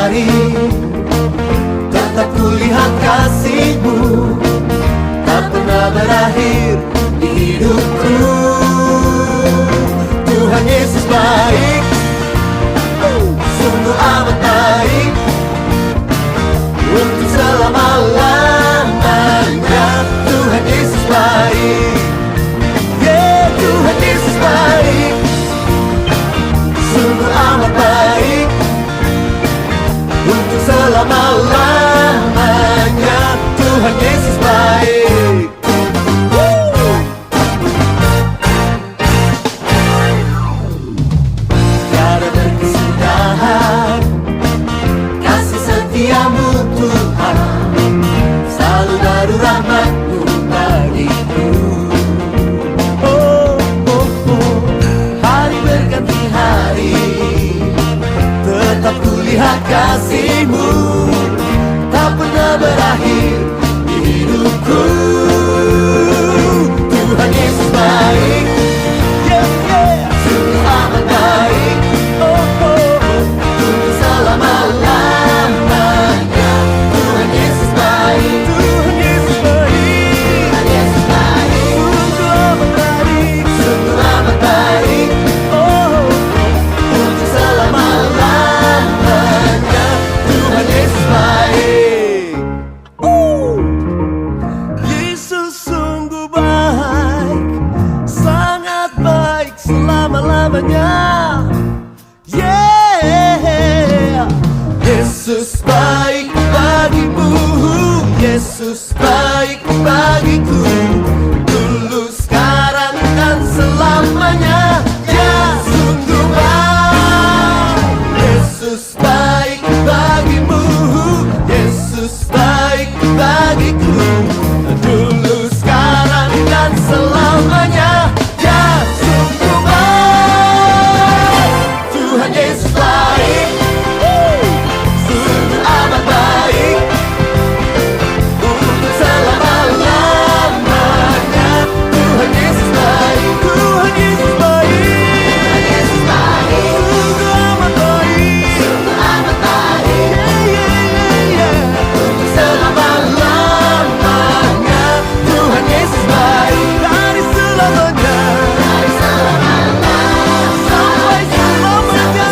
hari, tetap kulihat kasih-Mu tak pernah berakhir di hidupku. Tuhan Yesus baik, sungguh amat baik, untuk selama-lamanya. Tuhan Yesus baik, yeah, Tuhan Yesus baik, sungguh amat baik, untuk selama-lamanya. Tuhan Yesus baik. Tiada berkesudahan kasih setiamu Tuhan, selalu baru rahmat-Mu bagiku. Oh, oh, oh. Hari berganti hari, tetap kulihat kasih-Mu tak pernah berakhir di hidupku. Tuhan Yesus baik, yeah, yeah, sungguh amat baik, oh, oh, oh, untuk selama-lamanya. Tuhan Yesus baik, Tuhan Yesus baik, Tuhan Yesus baik, sungguh amat baik, sungguh amat baik, oh, oh, oh, untuk selama-lamanya. Tuhan Yesus baik. Yesus sungguh baik, sangat baik selama-lamanya. Yeah, Yesus baik bagimu, Yesus baik bagiku, dulu, sekarang, dan selamanya. Ya, sungguh baik. Yesus baik bagimu, Yesus baik bagiku, dulu, sekarang, dan selamanya. Ya, sungguh baik. Tuhan Yesus baik, sungguh amat baik, untuk selama-lamanya. Tuhan Yesus baik, Tuhan Yesus baik, Tuhan Yesus baik, sungguh amat baik, sungguh amat baik, yeah, yeah, yeah, yeah, untuk selama-lamanya. Tuhan Yesus baik, dari selamanya, dari selamanya, sampai selamanya,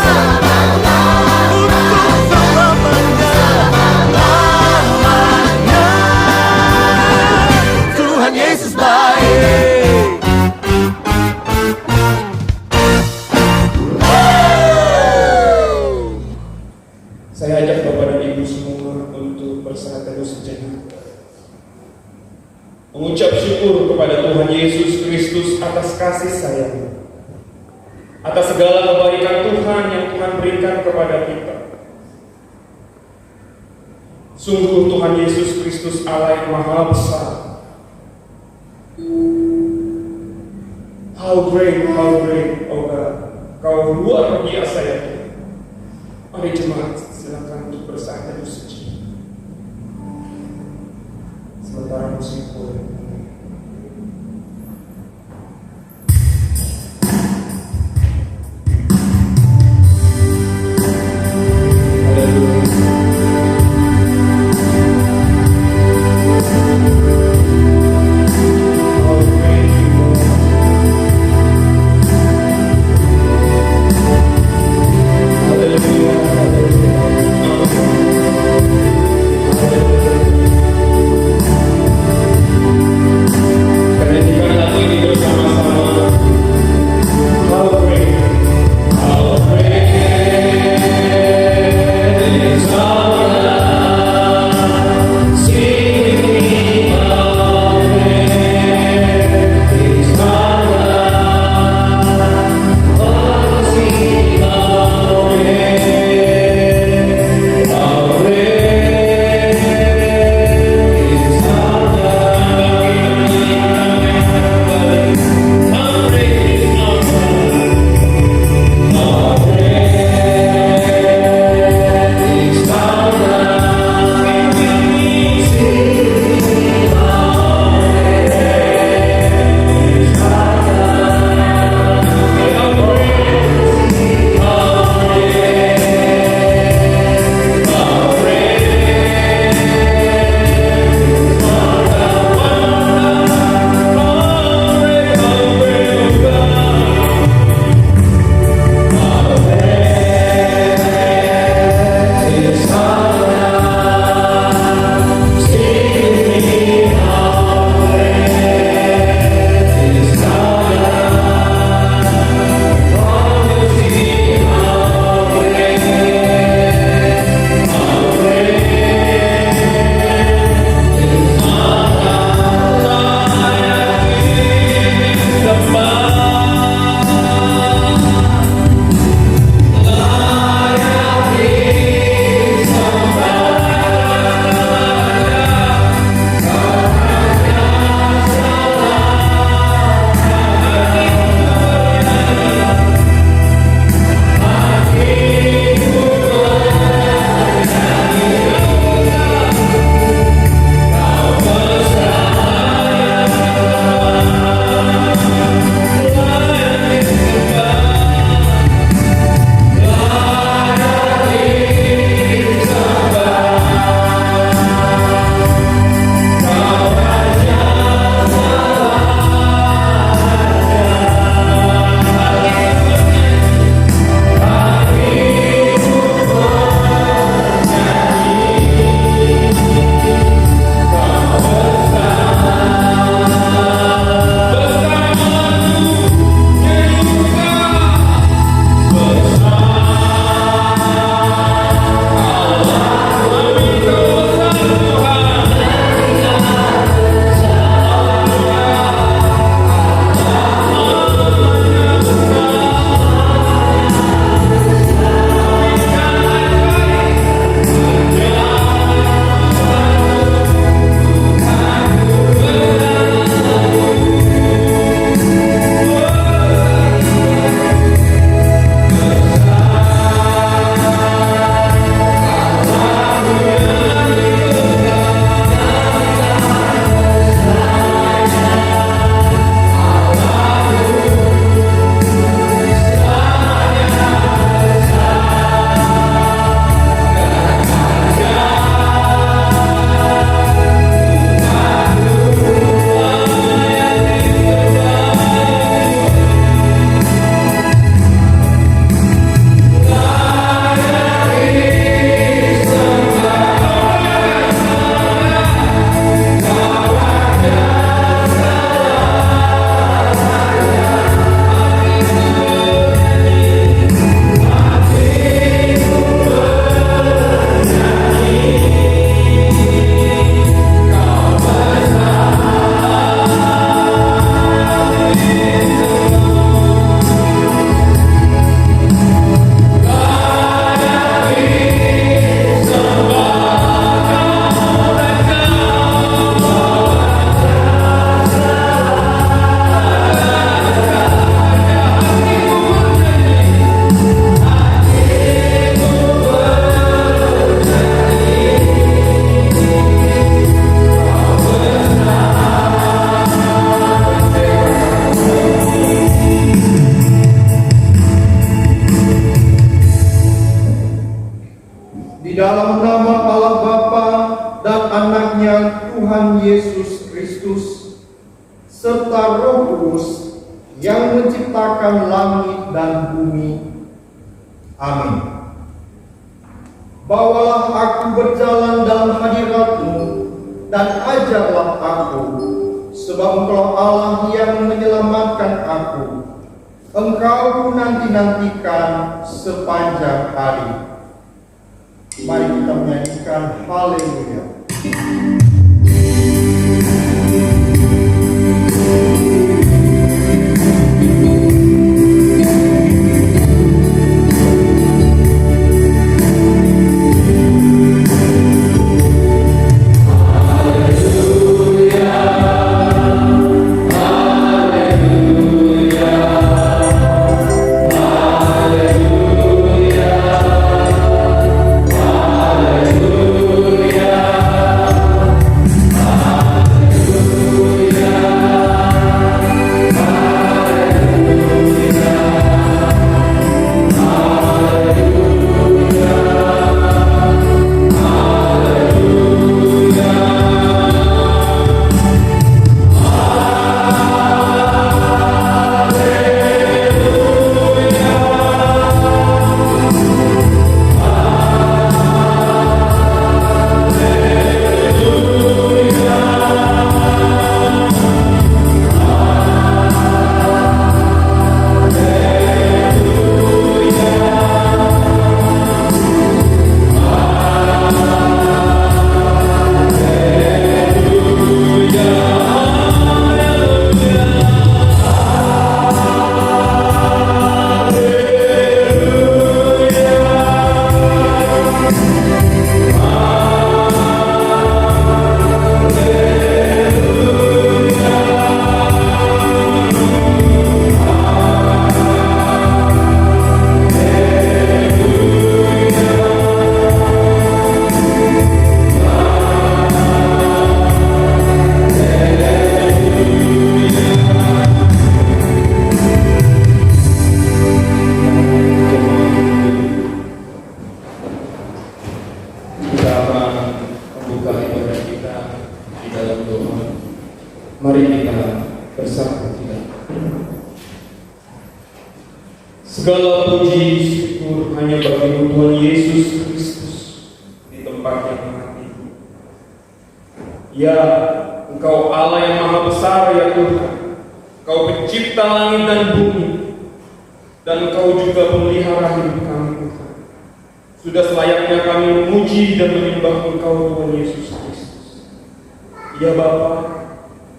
untuk selama-lamanya. Tuhan Yesus baik. Saya ajak Bapak dan Ibu semua untuk berserah teduh sejenak, mengucap syukur kepada Tuhan Yesus Kristus atas kasih sayang, atas segala kebaikan Tuhan yang Tuhan berikan kepada kita. Sungguh Tuhan Yesus Kristus Allah yang maha besar. How great, oh God, Kau luar biasa ya Tuhan. Mari jemaat, silakan untuk berserah teduh sejenak. Sementara musik boleh. Di dalam nama Allah Bapa dan Anaknya Tuhan Yesus Kristus, serta Roh Kudus yang menciptakan langit dan bumi. Amin. Bawalah aku berjalan dalam hadirat-Mu dan ajarlah aku, sebab Engkau Allah yang menyelamatkan aku. Engkau nanti-nantikan sepanjang hari. Mari kita menyanyikan haleluya. Mari kita bersatu kita. Segala puji syukur hanya bagi Tuhan Yesus Kristus di tempat yang mati. Ya, Engkau Allah yang maha besar ya Tuhan. Engkau pencipta langit dan bumi, dan Engkau juga pemelihara hidup kami Tuhan. Sudah selayaknya kami memuji dan menyembah Engkau Tuhan Yesus Kristus. Ya Bapa,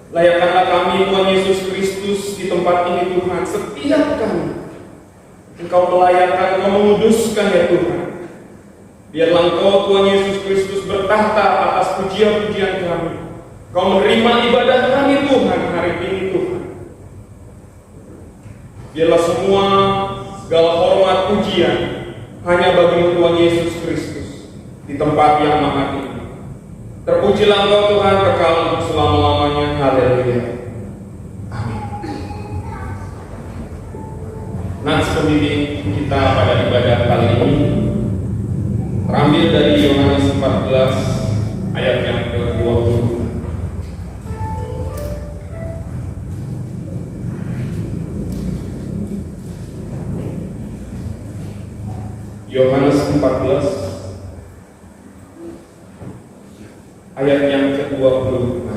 layakkanlah kami Tuhan Yesus Kristus di tempat ini Tuhan. Setiap kami Engkau melayakkan, Engkau menguduskan ya Tuhan. Biarlah Engkau Tuhan Yesus Kristus bertahta atas pujian-pujian kami. Engkau menerima ibadah kami Tuhan hari ini Tuhan. Biarlah semua segala hormat pujian hanya bagi Tuhan Yesus Kristus di tempat yang maha tinggi. Terpujilah Engkau Tuhan kekal untuk selama-lamanya. Haleluya. Amin. Nats pembimbing kita pada ibadah kali ini terambil dari Yohanes 14 ayat yang ke-20. Yohanes 14 ayat yang ke-26.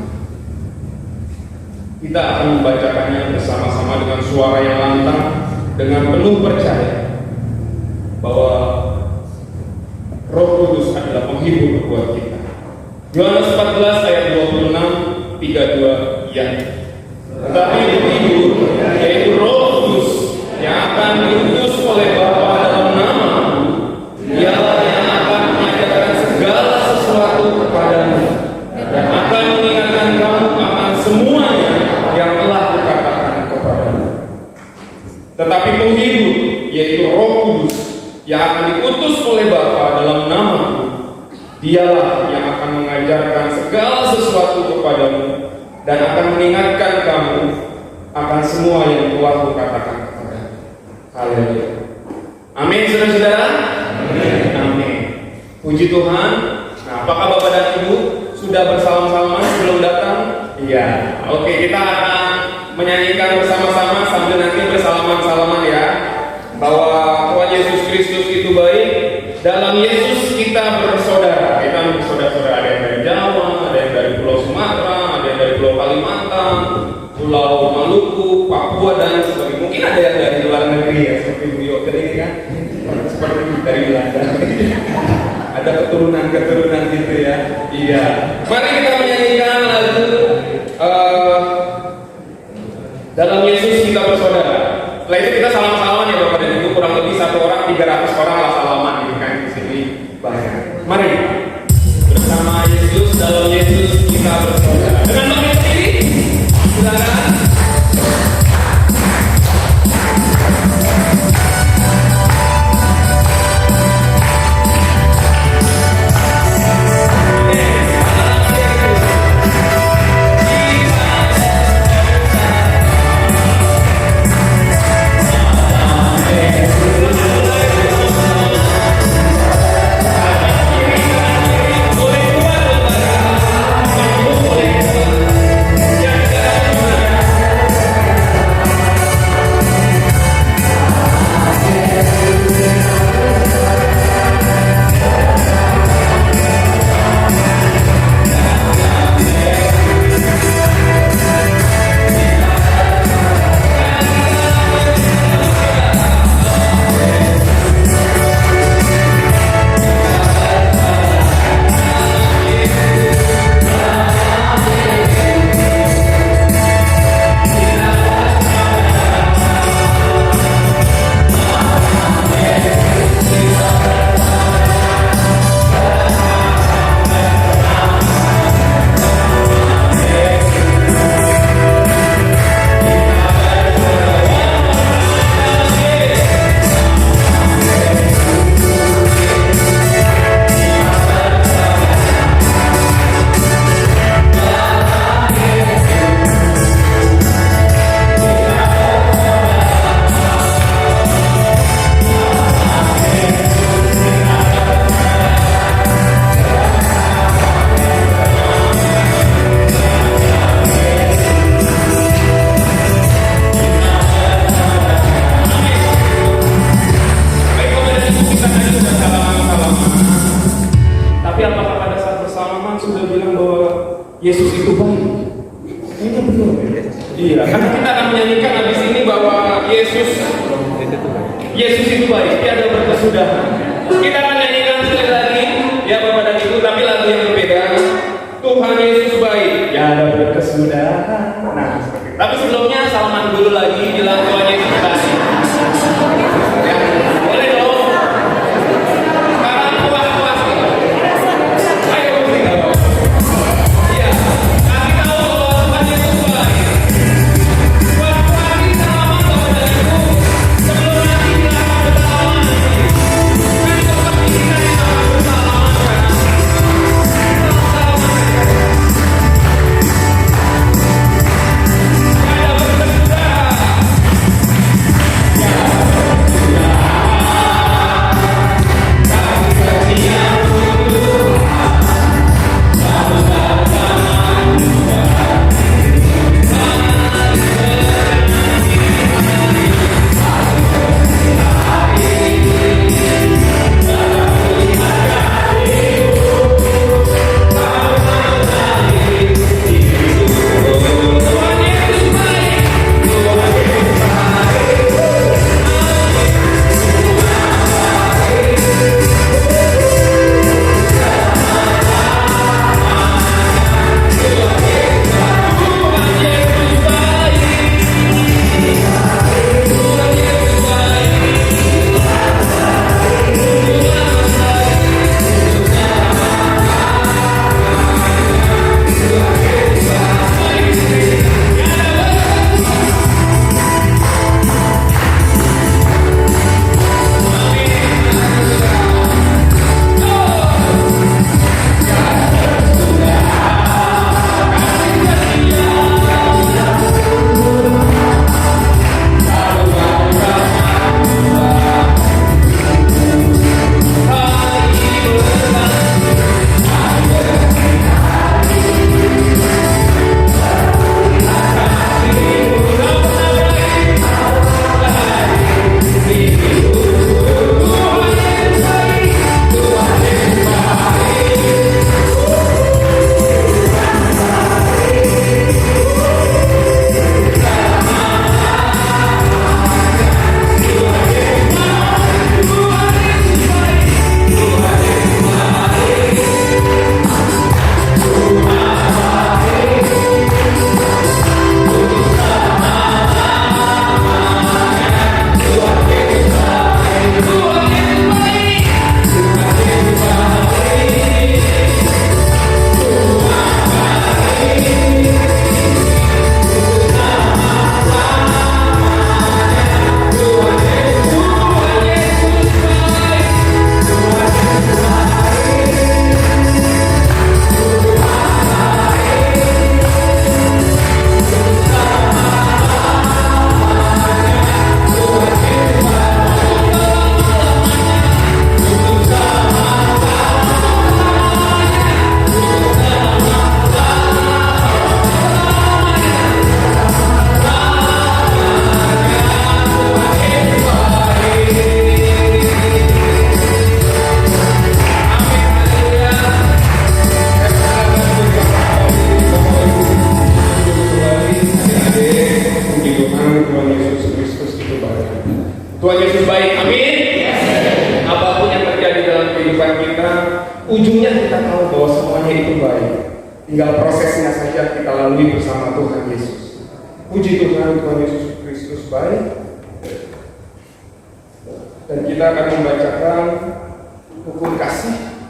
Kita akan membacakannya bersama-sama dengan suara yang lantang, dengan penuh percaya bahwa Roh Kudus adalah penghibur buat kita. Yohanes 14 ayat 26, 32 ya. Tetapi penghibur, yaitu Roh Kudus yang akan diutus oleh Bapa dalam nama-Ku, Dialah yang akan mengajarkan segala sesuatu kepadamu dan akan mengingatkan kamu akan semuanya yang telah Kukatakan kepadamu. Tetapi penghibur, yaitu Roh Kudus yang akan diutus oleh Bapa dalam nama-Ku, Dialah yang akan mengajarkan segala sesuatu kepadamu dan akan mengingatkan kamu akan semua yang telah Kukatakan kepadamu. Haleluya. Amin, saudara-saudara. Amin. Puji Tuhan. Nah, apakah Bapak dan Ibu sudah bersalam-salaman sebelum datang? Iya. Oke, kita akan menyanyikan bersama-sama sambil nanti bersalaman-salaman ya. Bahwa Tuhan Yesus Kristus itu baik. Dalam Yesus kita bersaudara. Kita bersaudara-saudara, ada yang dari Jawa, ada yang dari Pulau Sumatera, ada yang dari Pulau Kalimantan, Pulau Maluku, Papua dan sebagainya. Mungkin ada yang dari luar negeri ya, seperti Bu Yoga ini kan, seperti dari Belanda. Ada keturunan gitu ya. Iya. Mari kita menyanyikan lagu dalam Yesus kita bersaudara. Setelah itu kita salam-salaman ya Bapak dan Ibu, kurang lebih 1 orang 300 orang lah salaman gitu kan di sini banyak. Mari bersama Yesus, dalam Yesus kita bersaudara. Dengan bangkit sendiri, silakan. Yesus itu baik. Ini betul. Iya, karena kita akan menyanyikan habis ini bahwa Yesus itu baik. Dia ada berkesudahan. Kita akan nyanyikan sekali lagi, ya Bapak dan Ibu, tapi lagu yang berbeda. Tuhan Yesus baik. Ya ada berkesudahan. Nah, seperti itu. Tapi sebelumnya salaman dulu lagi bilang Tuhan Yesus baik. Ya, boleh dong. Sekarang puas-puas. Ayo kita. Sebelum nanti kita akan bersalaman. Sesungguhnya kita tahu bahwa semuanya itu baik. Tinggal prosesnya saja kita lalui bersama Tuhan Yesus. Puji Tuhan, Tuhan Yesus Kristus baik. Dan kita akan membacakan hukum kasih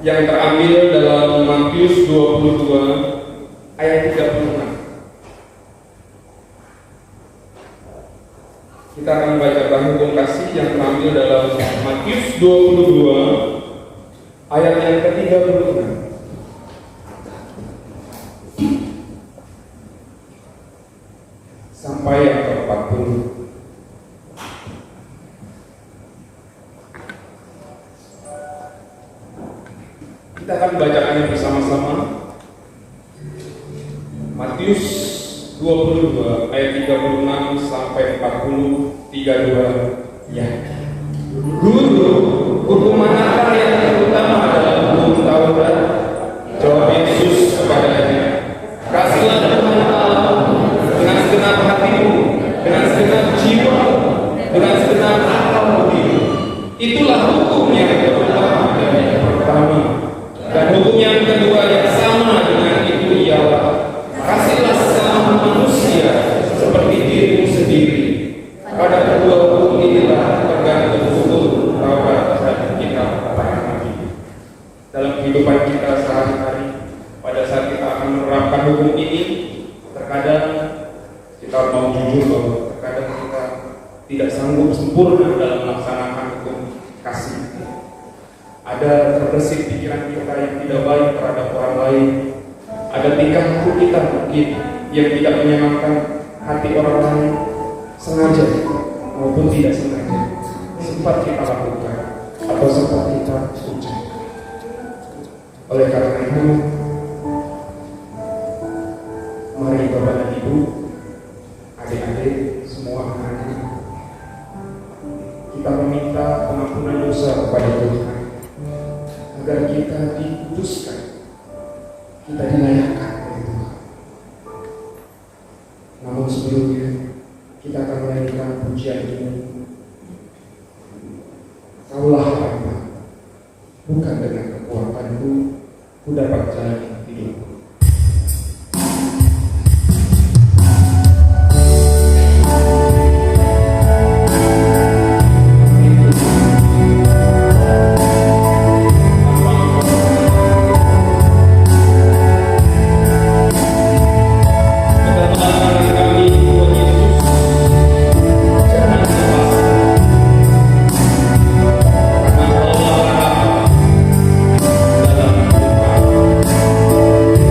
yang terambil dalam Matius 22 ayat 36. Kita akan membacakan hukum kasih yang terambil dalam Matius 22 ayat yang ke-36 sampai yang ke-40. Kita akan membacakannya bersama-sama. Matius 22 ayat 36 sampai 40, 32. Ya. Guru, hukum manakah yang terutama dalam hukum Taurat? Jawab Yesus kepadanya, kasihlah Tuhan Allah dengan segenap hatimu, dengan segenap jiwamu, dengan segenap akalmu. Itulah hukum yang terutama dan yang pertama. Dan hukum yang kedua yang sama dengan itu ialah kasihlah sesama manusia seperti dirimu sendiri. Pada kedua hukum inilah tergantung hukum Taurat dan kitab para nabi. Dalam kehidupan kita sehari-hari, pada saat kita akan menerapkan hukum ini, terkadang kita mau jujur bahwa terkadang kita tidak sanggup sempurna dalam melaksanakan hukum kasih. Ada terbesit pikiran kita yang tidak baik terhadap orang lain. Ada tingkah laku kita mungkin yang tidak menyenangkan hati orang lain, sengaja maupun tidak sengaja, sempat kita lakukan atau sempat kita ucapkan. Oleh karena itu, mari Bapak dan Ibu, adik-adik, semua anak-anak, kita meminta pengampunan dosa kepada Tuhan agar kita dikuduskan, kita dilayakkan oleh Tuhan. Namun sebelumnya kita akan menyanyikan pujian ini. Kaulah Bapa, bukan dengan kekuatanku ku dapat jalani hidupku. Dalam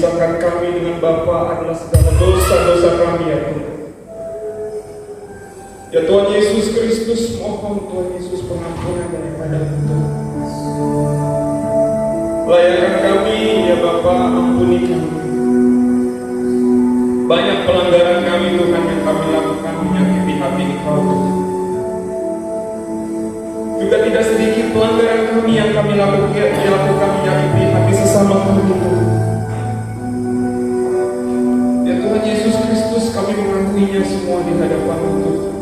memisahkan kami dengan Bapa adalah segala dosa-dosa kami ya Tuhan. Ya Tuhan Yesus Kristus, mohon Tuhan Yesus pengampunan daripada Tuhan. Layakkan kami ya Bapa, ampuni kami. Banyak pelanggaran kami Tuhan yang kami lakukan menyakiti hati Engkau Tuhan. Juga tidak sedikit pelanggaran kami yang kami lakukan menyakiti hati sesama kami Tuhan. Ya Tuhan Yesus Kristus, kami mengakuinya semua di hadapan-Mu Tuhan.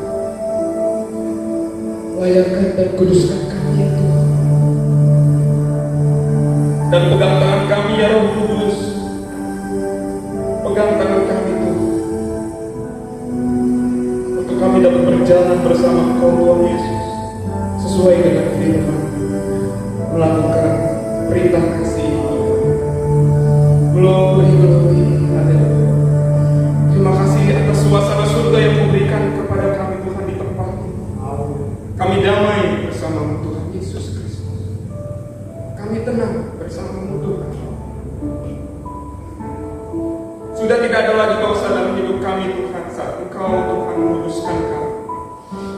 Layakkan dan kuduskan kami ya Tuhan. Dan pegang tangan kami ya Roh Kudus. Pegang tangan kami Tuhan, untuk kami dapat berjalan bersama Engkau Tuhan Yesus, sesuai dengan firman, melakukan perintah kasih. Glory, glory, haleluya. Terima kasih atas suasana surga yang memberikan kepada kami Tuhan di tempat ini. Kami damai bersama Tuhan Yesus Kristus. Kami tenang bersama-Mu Tuhan. Sudah tidak ada lagi dosa dalam hidup kami Tuhan, saat Engkau Tuhan menguduskan kami.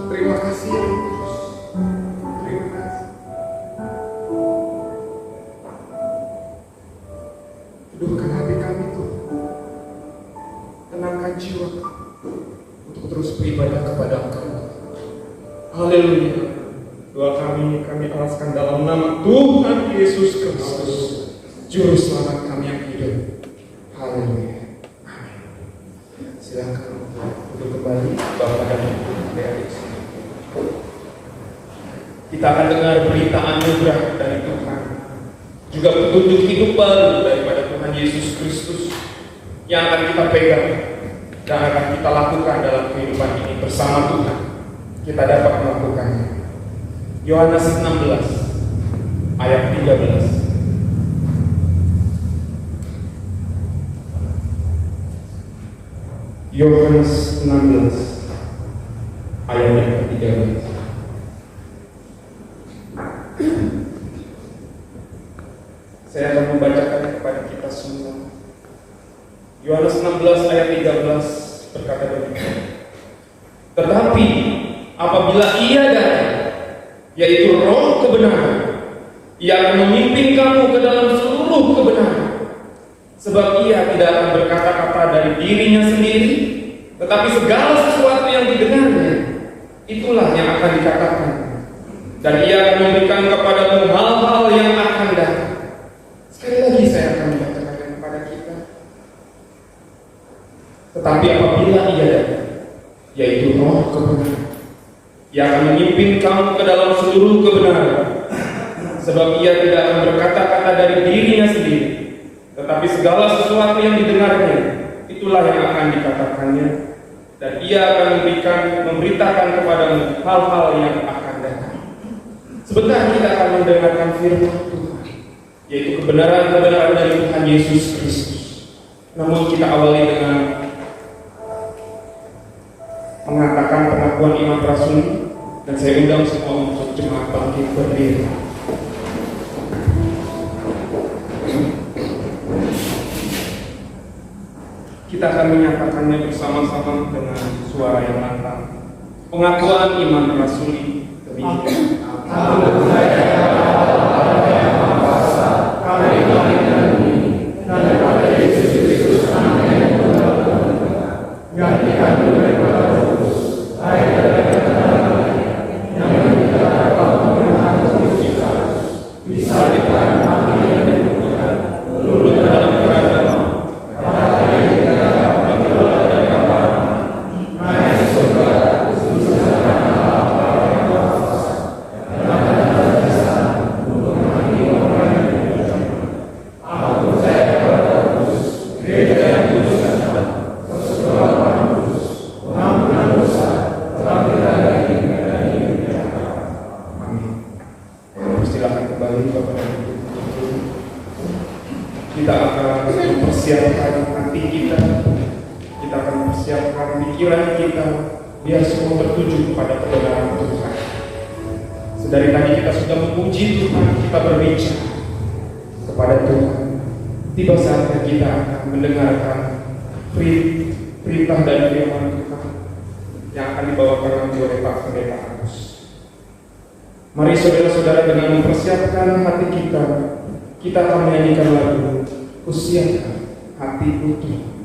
Terima kasih ya Yesus. Terima kasih. Teduhkan hati kami Tuhan. Tenangkan jiwa untuk terus beribadah kepada Engkau. Haleluya. Doa kami alaskan dalam nama Tuhan Yesus Kristus, Juru Selamat kami yang hidup. Haleluya. Silakan untuk kembali Bapak dan Ibu adik-adik. Kita akan dengar berita anugerah dari Tuhan, juga petunjuk hidup baru daripada Tuhan Yesus Kristus yang akan kita pegang dan akan kita lakukan dalam kehidupan ini bersama Tuhan. Kita dapat melakukannya. Yohanes 16 ayat 13. Yohanes 16 ayat yang ke-13. Saya akan membacakan kepada kita semua. Yohanes 16 ayat 13 berkata demikian. Tetapi apabila Ia datang, yaitu Roh kebenaran, Ia akan memimpin kamu ke dalam seluruh kebenaran. Sebab Ia tidak akan berkata-kata dari dirinya sendiri, tetapi segala sesuatu yang didengarnya, itulah yang akan dikatakan. Dan Ia akan memberikan kepadamu hal-hal yang akan datang. Sekali lagi saya akan membacakan kepada kita. Tetapi apabila Ia datang, yaitu Roh kebenaran, Ia akan memimpin kamu ke dalam seluruh kebenaran. Sebab Ia tidak akan berkata-kata dari dirinya sendiri, tetapi segala sesuatu yang didengarnya, itulah yang akan dikatakannya. Dan Ia akan memberitakan kepadamu hal-hal yang akan datang. Sebentar kita akan mendengarkan firman Tuhan, yaitu kebenaran-kebenaran dari Tuhan Yesus Kristus. Namun kita awali dengan mengatakan pengakuan iman rasuli, dan saya undang semua untuk jemaat bangkit berdiri. Kita akan menyatakannya bersama-sama dengan suara yang lantang. Pengakuan iman rasuli demikian. Kita akan mempersiapkan hati kita, kita akan mempersiapkan pikiran kita, biar semua tertuju kepada kebenaran Tuhan. Sedari tadi kita sudah memuji Tuhan, kita berbicara kepada Tuhan. tiba saatnya kita akan mendengarkan perintah dan firman Tuhan yang akan dibawakan nanti oleh Pak Pendeta Agus. Mari saudara-saudara, dengan mempersiapkan hati kita akan menyanyikan lagu Kusiapkan Hatiku Tuhan.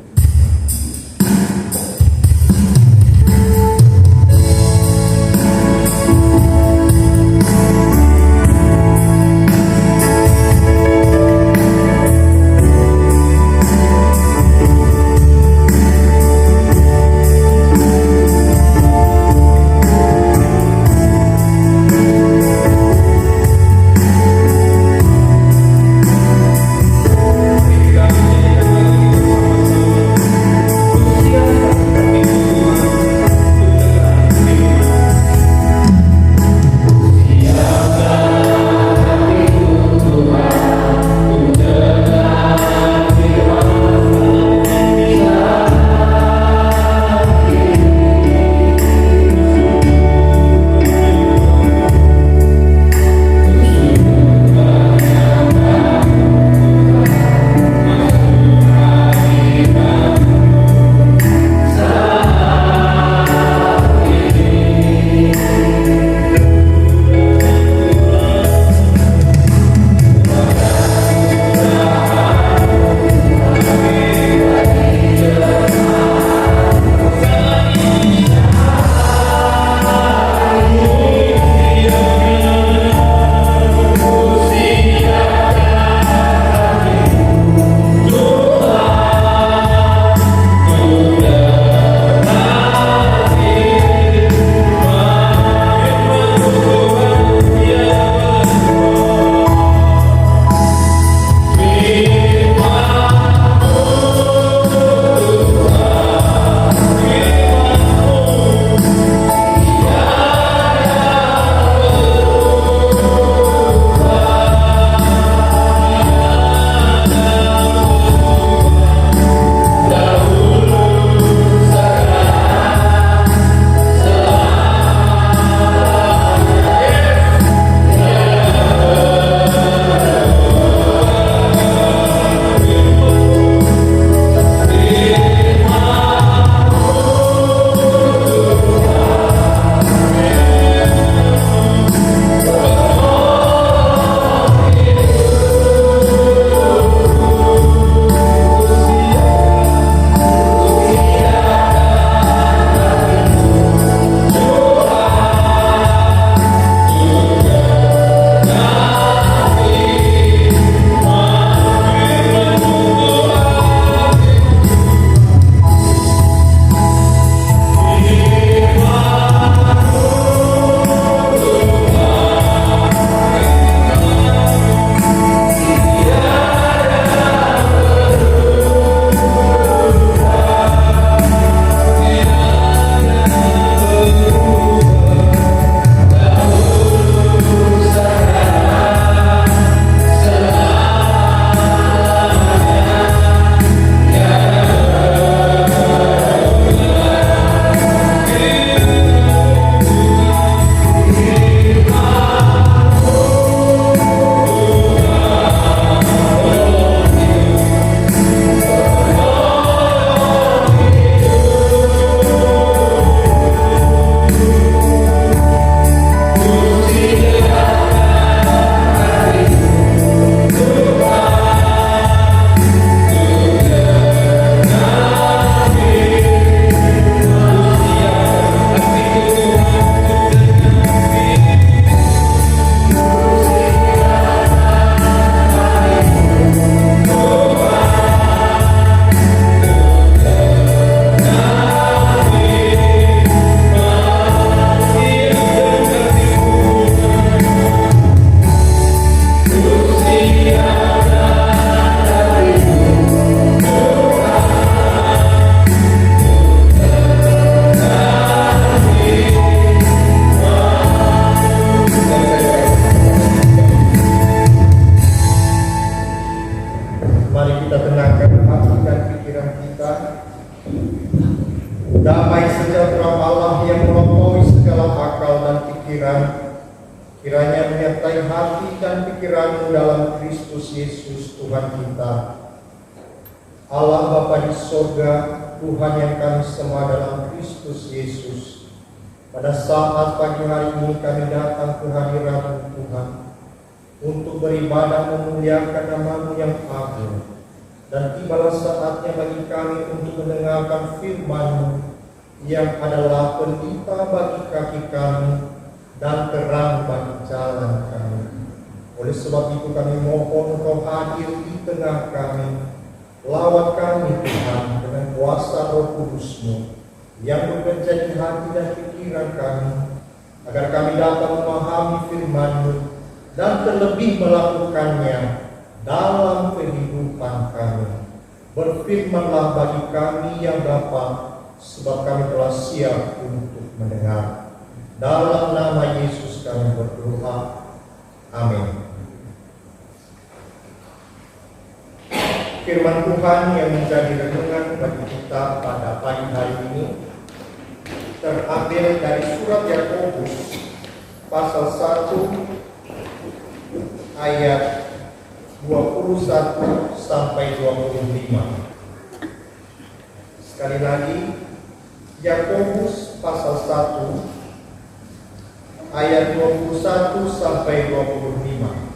Damai sejahtera Allah yang melampaui segala akal dan pikiran, kiranya menyertai hati dan pikiranmu dalam Kristus Yesus Tuhan kita. Allah Bapa di sorga, Tuhan yang kami sembah dalam Kristus Yesus. Pada saat pagi hari ini kami datang ke hadirat Tuhan untuk beribadah memuliakan nama-Mu yang agung. Dan tibalah saatnya bagi kami untuk mendengarkan firman-Mu yang adalah pelita bagi kaki kami dan terang bagi jalan kami. Oleh sebab itu kami mohon Engkau hadir di tengah kami. Lawat kami Tuhan dengan kuasa Roh Kudus-Mu yang bekerja di hati dan pikiran kami, agar kami dapat memahami firman-Mu dan terlebih melakukannya dalam kehidupan kami. Berfirmanlah bagi kami yang dapat, sebab kami telah siap untuk mendengar. Dalam nama Yesus kami berdoa. Amin. Firman Tuhan yang menjadi renungan bagi kita pada pagi hari ini terambil dari surat Yakobus pasal 1 ayat 21 sampai 25. Sekali lagi, Yakobus pasal 1 ayat 21 sampai 25.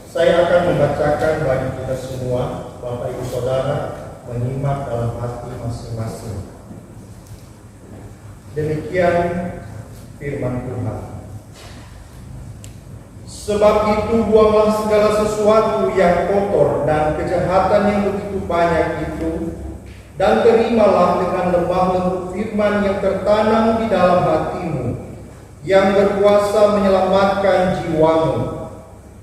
Saya akan membacakan bagi kita semua, Bapak Ibu Saudara, menyimak dalam hati masing-masing. Demikian firman Tuhan. Sebab itu buanglah segala sesuatu yang kotor dan kejahatan yang begitu banyak itu, dan terimalah dengan lemah lembut firman yang tertanam di dalam hatimu, yang berkuasa menyelamatkan jiwamu.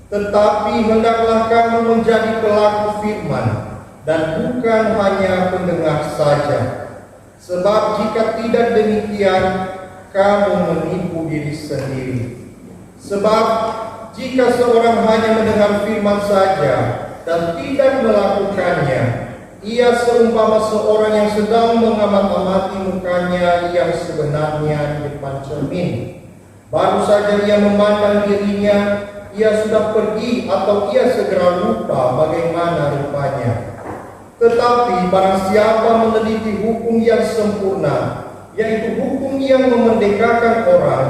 Tetapi hendaklah kamu menjadi pelaku firman, dan bukan hanya pendengar saja. Sebab jika tidak demikian, kamu menipu diri sendiri. Sebab jika seorang hanya mendengar firman saja dan tidak melakukannya, ia seumpama seorang yang sedang mengamat-amati mukanya yang sebenarnya di depan cermin. Baru saja ia memandang dirinya, ia sudah pergi atau ia segera lupa bagaimana rupanya. Tetapi barang siapa meneliti hukum yang sempurna, yaitu hukum yang memerdekakan orang,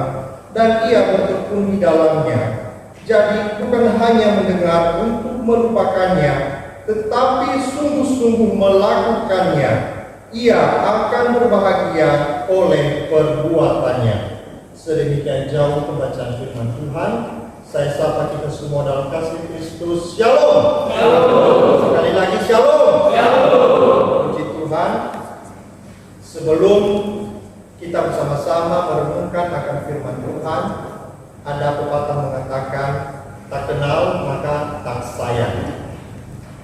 dan ia bertekun di dalamnya, jadi bukan hanya mendengar untuk melupakannya, tetapi sungguh-sungguh melakukannya, ia akan berbahagia oleh perbuatannya. Sedemikian jauh pembacaan firman Tuhan. Saya sapa kita semua dalam kasih Kristus. Shalom. Shalom. Sekali lagi shalom. Shalom. Puji Tuhan. Sebelum kita bersama-sama merenungkan akan firman Tuhan, ada pepatah mengatakan, tak kenal maka tak sayang.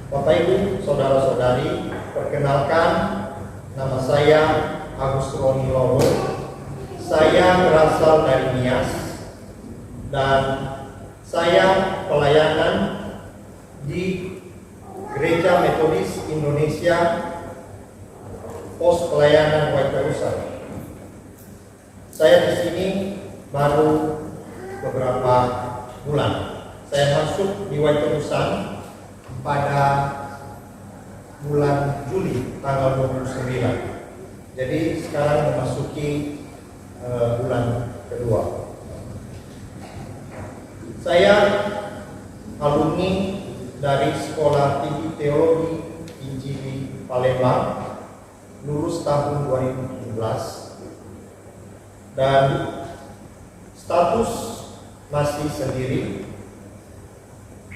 Bapak Ibu, saudara-saudari, perkenalkan, nama saya Agus Roni Loro. Saya berasal dari Nias dan saya pelayanan di Gereja Metodis Indonesia, pos pelayanan Waiterusan. Saya di sini baru beberapa bulan. Saya masuk di Waiterusan pada bulan Juli tanggal 29. Jadi sekarang memasuki bulan kedua. Saya alumni dari Sekolah Tinggi Teologi Injili Palembang, lulus tahun 2017, dan status masih sendiri.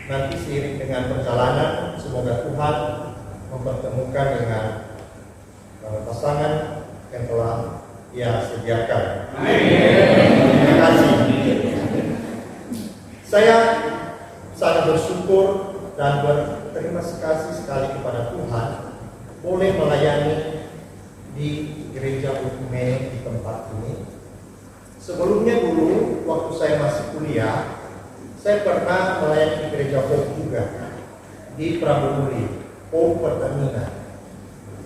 Nanti seiring dengan perjalanan, semoga Tuhan mempertemukan dengan pasangan yang telah Dia sediakan. Terima kasih. Saya sangat bersyukur dan berterima kasih sekali kepada Tuhan boleh melayani di Gereja Utume di tempat ini. Sebelumnya dulu waktu saya masih kuliah, saya pernah melayani di Gereja Hope juga di Prabudi, Hope Pertamina,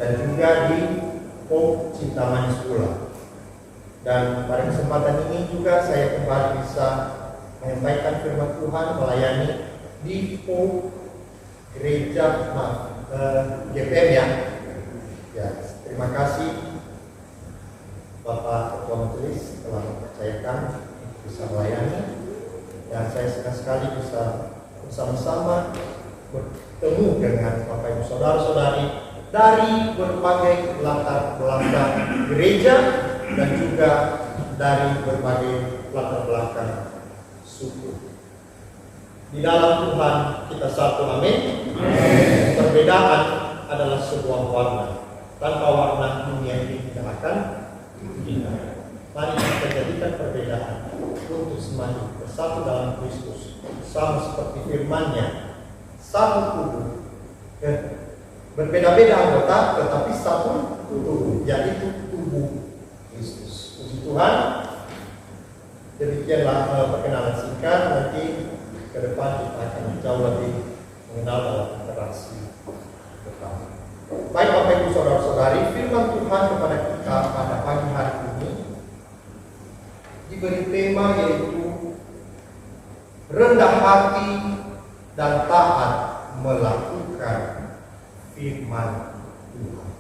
dan juga di Hope Cinta Manis Pula. Dan pada kesempatan ini juga saya kembali bisa menyampaikan firman Tuhan, melayani di gereja GPM ya. Ya, terima kasih Bapak Ketua Majelis telah mempercayakan bisa melayani, dan saya senang sekali bisa bersama-sama bertemu dengan Bapak Ibu saudara-saudari dari berbagai latar belakang gereja dan juga dari berbagai latar belakang suku. Di dalam Tuhan kita satu, amin. Perbedaan adalah sebuah warna. Tanpa warna dunia ini tidak akan indah. Mari kita jadikan perbedaan untuk semakin bersatu dalam Kristus, sama seperti firman-Nya, satu tubuh. Berbeda-beda anggota, tetapi satu tubuh, yaitu tubuh Kristus. Puji Tuhan. Demikianlah perkenalan singkat. Nanti ke depan kita akan jauh lebih mengenal dalam interaksi bersama. Baik Bapak Ibu saudara-saudari, firman Tuhan kepada kita pada pagi hari ini diberi tema yaitu rendah hati dan taat melakukan firman Tuhan.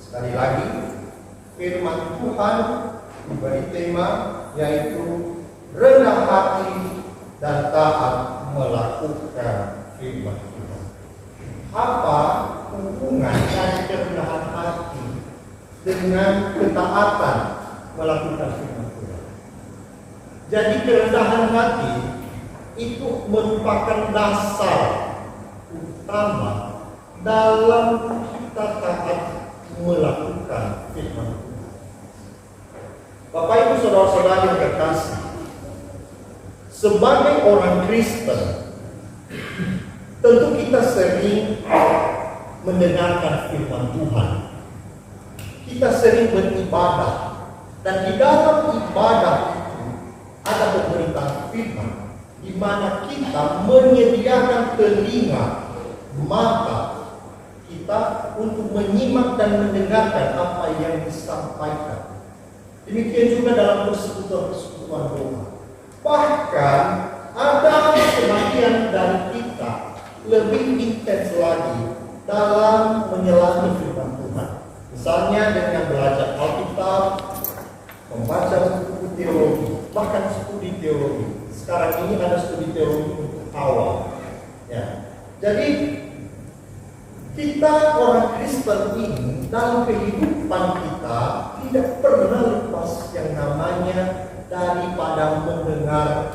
Sekali lagi, firman Tuhan diberi tema yaitu rendah hati dan taat melakukan firman Tuhan. Apa hubungan dari kerendahan hati dengan ketaatan melakukan firman Tuhan? Jadi kerendahan hati itu merupakan dasar utama dalam kita taat melakukan firman Tuhan. Bapak Ibu saudara-saudari yang terkasih, sebagai orang Kristen, tentu kita sering mendengarkan firman Tuhan. Kita sering beribadah, dan di dalam ibadah itu ada pemberitaan firman, di mana kita menyediakan telinga, mata kita untuk menyimak dan mendengarkan apa yang disampaikan. Demikian juga dalam persekutuan doa. Bahkan ada sebagian dari kita lebih intens lagi dalam menyelami firman Tuhan. Misalnya dengan belajar Alkitab, membaca buku teologi, bahkan studi teologi. Sekarang ini ada studi teologi untuk awal. Ya. Jadi kita orang Kristen ini dalam kehidupan kita tidak pernah lepas yang namanya daripada mendengar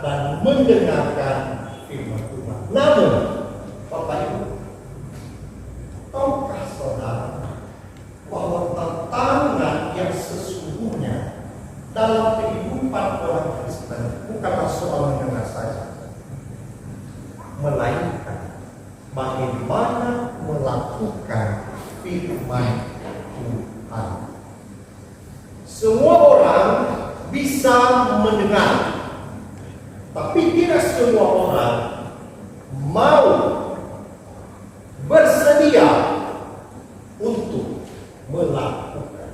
dan mendengarkan firman Tuhan. Namun, Bapak Ibu, tahukah saudara bahwa tantangan yang sesungguhnya dalam kehidupan orang Kristen bukanlah soal mendengar saja, melainkan bagaimana melakukan firman Tuhan. Semua orang bisa mendengar, tapi tidak semua orang mau bersedia untuk melakukan.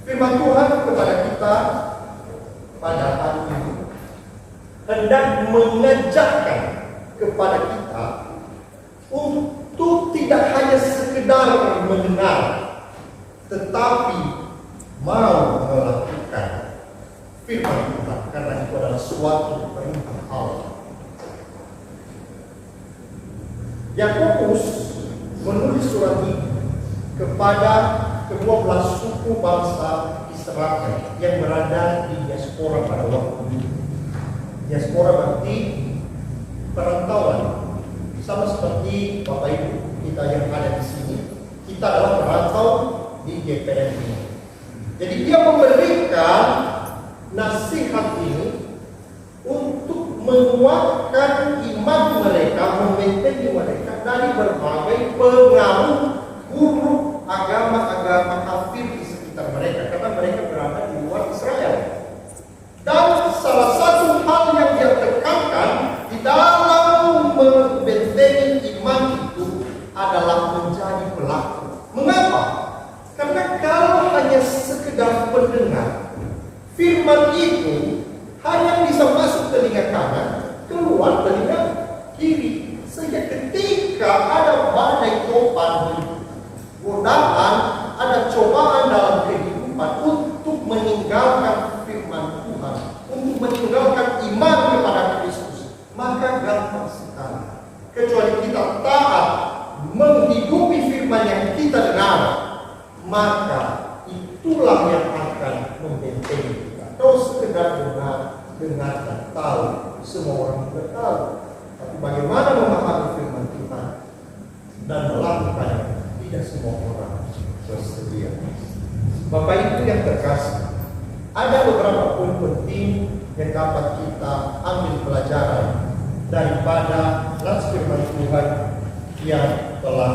Firman Tuhan kepada kita pada hari ini hendak mengajarkan kepada kita untuk tidak hanya sekedar mendengar, tetapi mau melakukan firman Tuhan, karena itu adalah suatu perintah Allah. Yakobus menulis surat ini kepada ke-12 suku bangsa Israel yang berada di diaspora pada waktu itu. Diaspora berarti perantauan, sama seperti Bapak Ibu kita yang ada di sini. Kita adalah perantau di GPM ini. Jadi dia memberikan nasihat ini untuk menguatkan iman mereka, membentengi mereka dari berbagai pengaruh buruk agama-agama kafir di sekitar mereka, karena mereka berada di luar Israel. Dan salah satu hal yang dia tekankan di dalam membentengi iman itu adalah menjadi pelaku. Mengapa? Karena kalau hanya sekedar pendengar, firman Sehingga ketika ada badai topan, godaan, ada cobaan dalam kehidupan untuk meninggalkan firman Tuhan, untuk meninggalkan iman kepada Kristus, maka gampang sekali. Kecuali kita taat menghidupi firman yang kita dengar, maka itulah yang akan membentengi kita. Kalau sekedar dengar dan tahu, semua orang juga tahu. Tapi bagaimana memahami firman Tuhan dan melakukannya, tidak semua orang bersedia. Bapak Ibu yang terkasih, ada beberapa poin penting yang dapat kita ambil pelajaran daripada nas firman Tuhan yang telah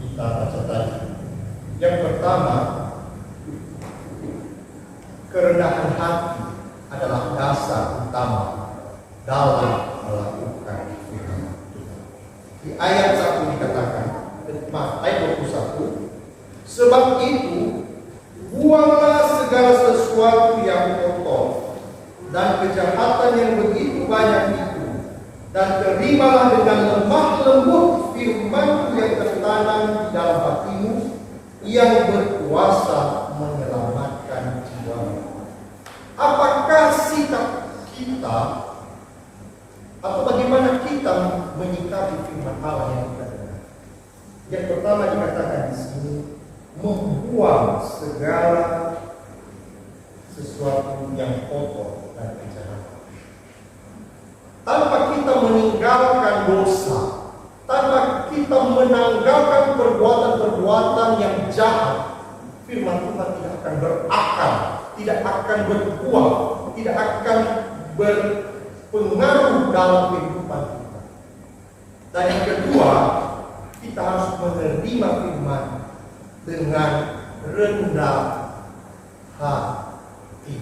kita baca tadi. Yang pertama, kerendahan hati adalah dasar utama dalam melakukan firman Tuhan. Di ayat 1 dikatakan, ayat 21, sebab itu buanglah segala sesuatu yang kotor dan kejahatan yang begitu banyak itu, dan terimalah dengan lemah lembut firman yang tertanam di dalam hatimu, yang berkuasa menyelamatkan jiwamu. Apakah sikap kita atau bagaimana kita menyikapi firman Allah yang kita dengar? Yang pertama dikatakan di sini, membuang segala sesuatu yang kotor dan kejahatan. Tanpa kita meninggalkan dosa, tanpa kita menanggalkan perbuatan-perbuatan yang jahat, firman Tuhan tidak akan berakar, tidak akan berbuah, tidak akan berpengaruh dalam kehidupan kita. Dan yang kedua, kita harus menerima firman dengan rendah hati.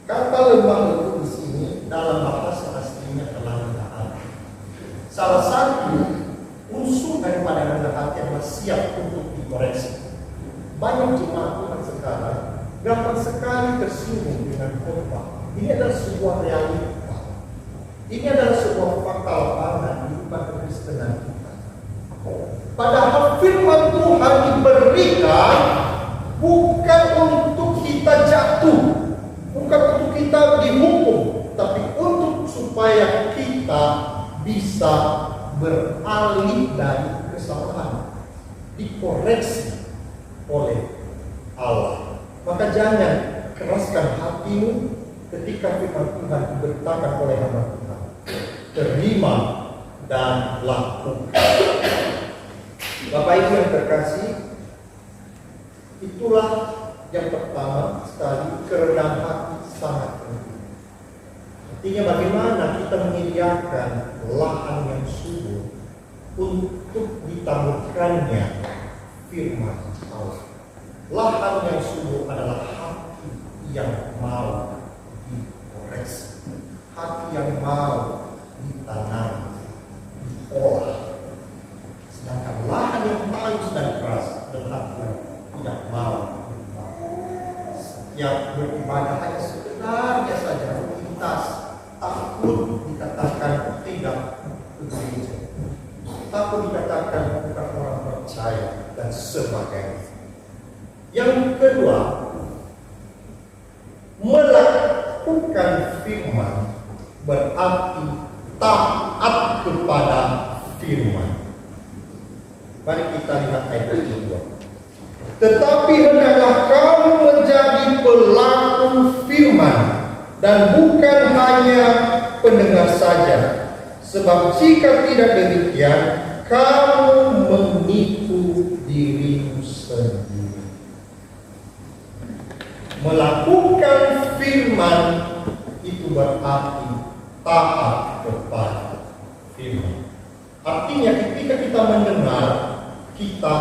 Kata lemah lembut di sini dalam bahasa aslinya adalah rendah hati. Salah satu unsur daripada rendah hati adalah siap untuk dikoreksi. Banyak jemaat Tuhan sekarang gampang sekali tersinggung dengan khotbah. Ini adalah sebuah realita. Ini adalah sebuah fakta lapangan kehidupan kekristenan kita. Padahal firman Tuhan diberikan bukan untuk kita jatuh, bukan untuk kita dihukum, tapi untuk supaya kita bisa beralih dari kesalahan, dikoreksi oleh Allah. Maka jangan keraskan hatimu ketika firman Tuhan diberitakan oleh hamba Tuhan. Terima dan lakukan. Bapak Ibu yang terkasih, itulah yang pertama sekali, kerendahan hati sangat penting. Artinya bagaimana kita menyediakan lahan yang subur untuk ditaburkannya firman Allah. Lahan yang subur adalah hati yang mau dikoreksi, hati yang mau ditanam, diolah. Sedangkan lahan yang halus dan keras adalah hati yang tidak mau. Yang beribadah hanya sekedarnya saja, rutinitas, takut dikatakan tidak ke gereja, takut dikatakan bukan orang percaya dan sebagainya. Yang kedua, melakukan firman berarti taat kepada firman. Mari kita lihat ayat kedua. Tetapi hendaklah kamu menjadi pelaku firman dan bukan hanya pendengar saja. Sebab jika tidak demikian, kamu menipu dirimu sendiri. Melakukan firman itu berarti taat kepada firman. Artinya ketika kita mendengar, kita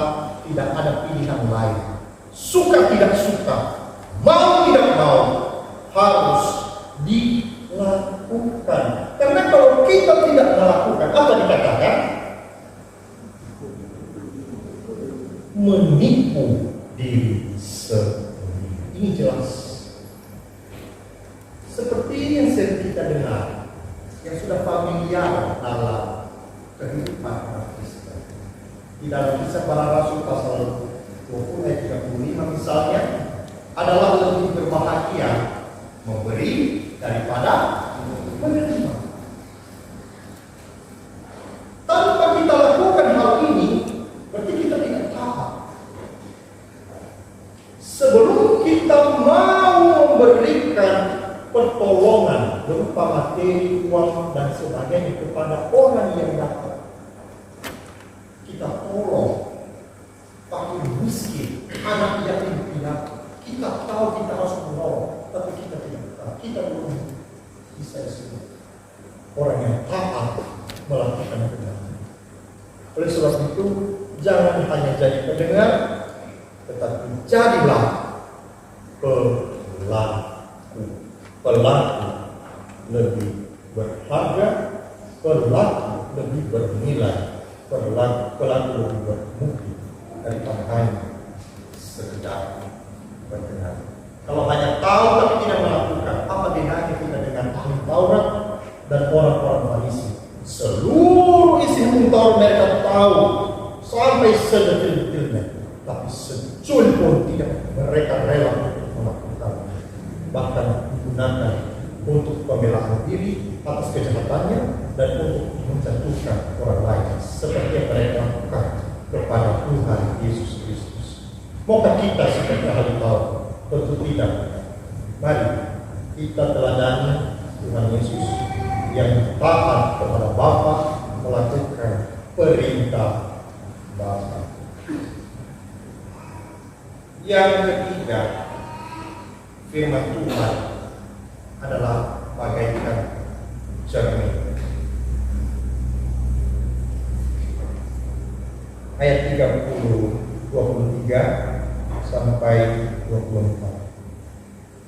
tidak ada pilihan lain. Suka tidak suka, mau tidak mau, harus dilakukan. Karena kalau kita tidak melakukan, apa dikatakan? Menipu diri sendiri. Ini jelas. Seperti yang sering kita dengar, yang sudah familiar dalam di dalam Kisah Para Rasul pasal 20 ayat 35 misalnya, adalah lebih berbahagia memberi daripada menerima. Tanpa kita lakukan hal ini, berarti kita tidak taat. Sebelum kita mau memberikan pertolongan berupa materi, uang, dan sebagainya kepada orang yang dapat, kita tolong fakir miskin, anak yatim piatu. Kita tahu kita harus menolong, tapi kita tidak tahu. Kita belum bisa disebut orang yang taat melakukan kebenaran. Oleh sebab itu, jangan hanya jadi pendengar, tetapi jadilah pelaku. Pelaku lebih berharga, pelaku lebih bernilai, pelaku lebih bermutu daripada hanya sekedar mendengar. Kalau hanya tahu tapi tidak melakukan, apa bedanya kita dengan ahli Taurat dan orang-orang Farisi? Seluruh isi hukum Taurat mereka tahu sampai sedetil-detilnya, tapi secuil pun tidak mereka rela untuk melakukan, bahkan digunakan untuk pembelaan diri atas kejahatannya dan untuk menjatuhkan orang lain seperti yang mereka lakukan kepada Tuhan Yesus Kristus. Maukah kita seperti ahli Taurat? Tentu tidak. Mari kita teladani Tuhan Yesus yang taat kepada Bapa, melakukan perintah Bapa. Yang ketiga, firman Tuhan adalah bagaikan cermin. Ayat 23 sampai 24.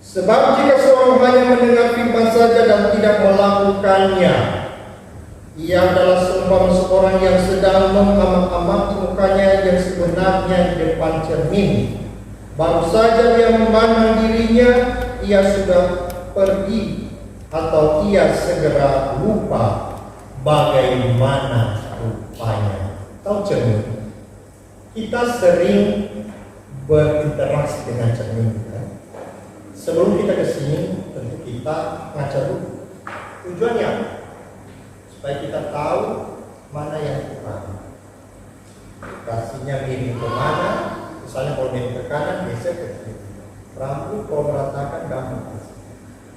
Sebab jika seorang hanya mendengar firman saja dan tidak melakukannya, ia adalah seumpama seorang yang sedang mengamat-amati mukanya yang sebenarnya di depan cermin. Baru saja dia memandang dirinya, ia sudah pergi atau ia segera lupa bagaimana rupanya. Tahu cermin? Kita sering berinteraksi dengan cermin, kan? Sebelum kita ke sini, tentu kita ngaca dulu. Tujuannya supaya kita tahu mana yang kurang. Kasihnya miring ke mana? Misalnya kalau miring ke kanan, geser ke kiri. Rambut kalau meratakan gampang.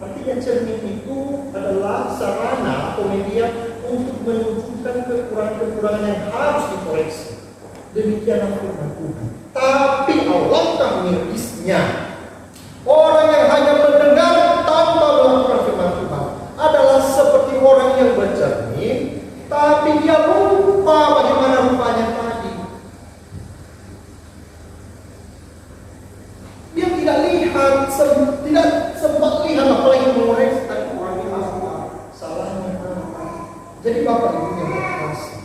Artinya cermin itu adalah sarana atau media untuk menunjukkan kekurangan-kekurangan yang harus dikoreksi. Demikianlah firman Tuhan. Tapi alangkah mirisnya orang yang hanya mendengar tanpa melakukan firman Tuhan adalah seperti orang yang bercermin, tapi dia lupa bagaimana rupanya tadi. Dia tidak lihat, tidak sempat lihat, apalagi mengoreksi tadi orangnya apa, salahnya apa. Jadi Bapak Ibu yang berkasih,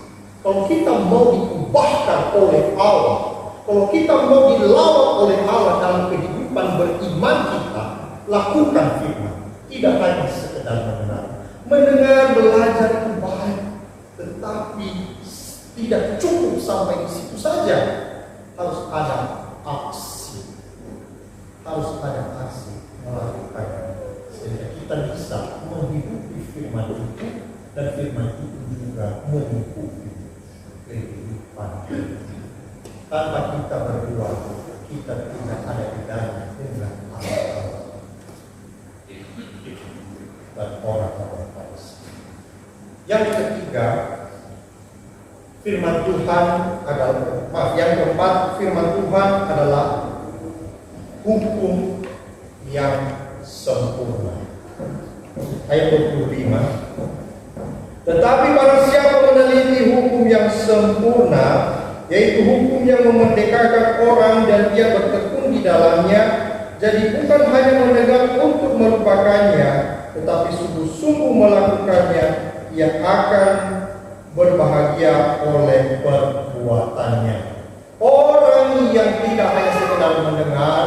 kalau kita mau diubahkan oleh Allah, kalau kita mau dilawat oleh Allah dalam kehidupan beriman kita, lakukan firman. Tidak hanya sekedar mendengar, belajar itu baik, tetapi tidak cukup sampai di situ saja. Harus ada aksi, harus ada aksi melakukan, sehingga kita bisa menghidupi firman itu dan firman itu juga mengikuti kehidupan kita. Tanpa kita berdua, kita tidak ada bedanya dengan Allah dan orang-orang Farisi. Yang ketiga, firman Tuhan adalah, yang keempat, firman Tuhan adalah hukum yang sempurna. Ayat 25. Tetapi barang siapa meneliti hukum yang sempurna, yaitu hukum yang memerdekakan orang dan dia bertekun di dalamnya, jadi bukan hanya mendengar untuk melupakannya, tetapi sungguh-sungguh melakukannya, ia akan berbahagia oleh perbuatannya. Orang yang tidak hanya sekedar mendengar,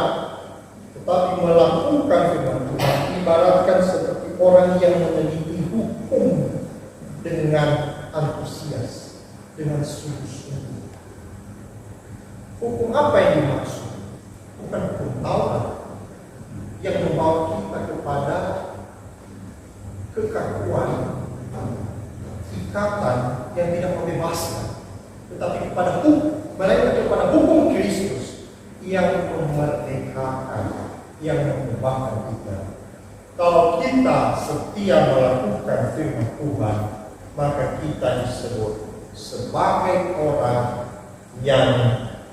tetapi melakukan firman Tuhan, ibaratkan seperti orang yang meneliti hukum dengan antusias, dengan sungguh-sungguh. Hukum apa yang dimaksud? Bukan hukum Taurat yang membawa kita kepada kekakuan, ikatan yang tidak membebaskan, tetapi kepada hukum, melainkan kepada hukum Kristus yang memerdekakan, yang mengubahkan kita. Kalau kita setia melakukan firman Tuhan, maka kita disebut sebagai orang yang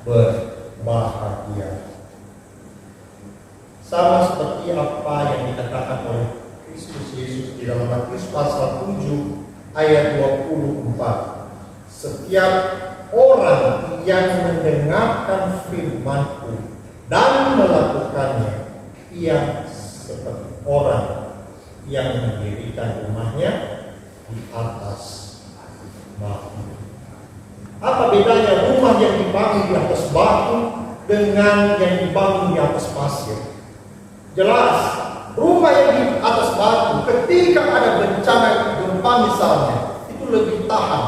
berbahagia. Sama seperti apa yang dikatakan oleh Kristus Yesus di dalam Matius pasal 7 ayat 24. Setiap orang yang mendengarkan firman-Ku dan melakukannya, ia seperti orang yang mendirikan rumahnya di atas batu. Apa bedanya rumah yang dibangun di atas batu dengan yang dibangun di atas pasir? Jelas, rumah yang di atas batu ketika ada bencana gempa misalnya, itu lebih tahan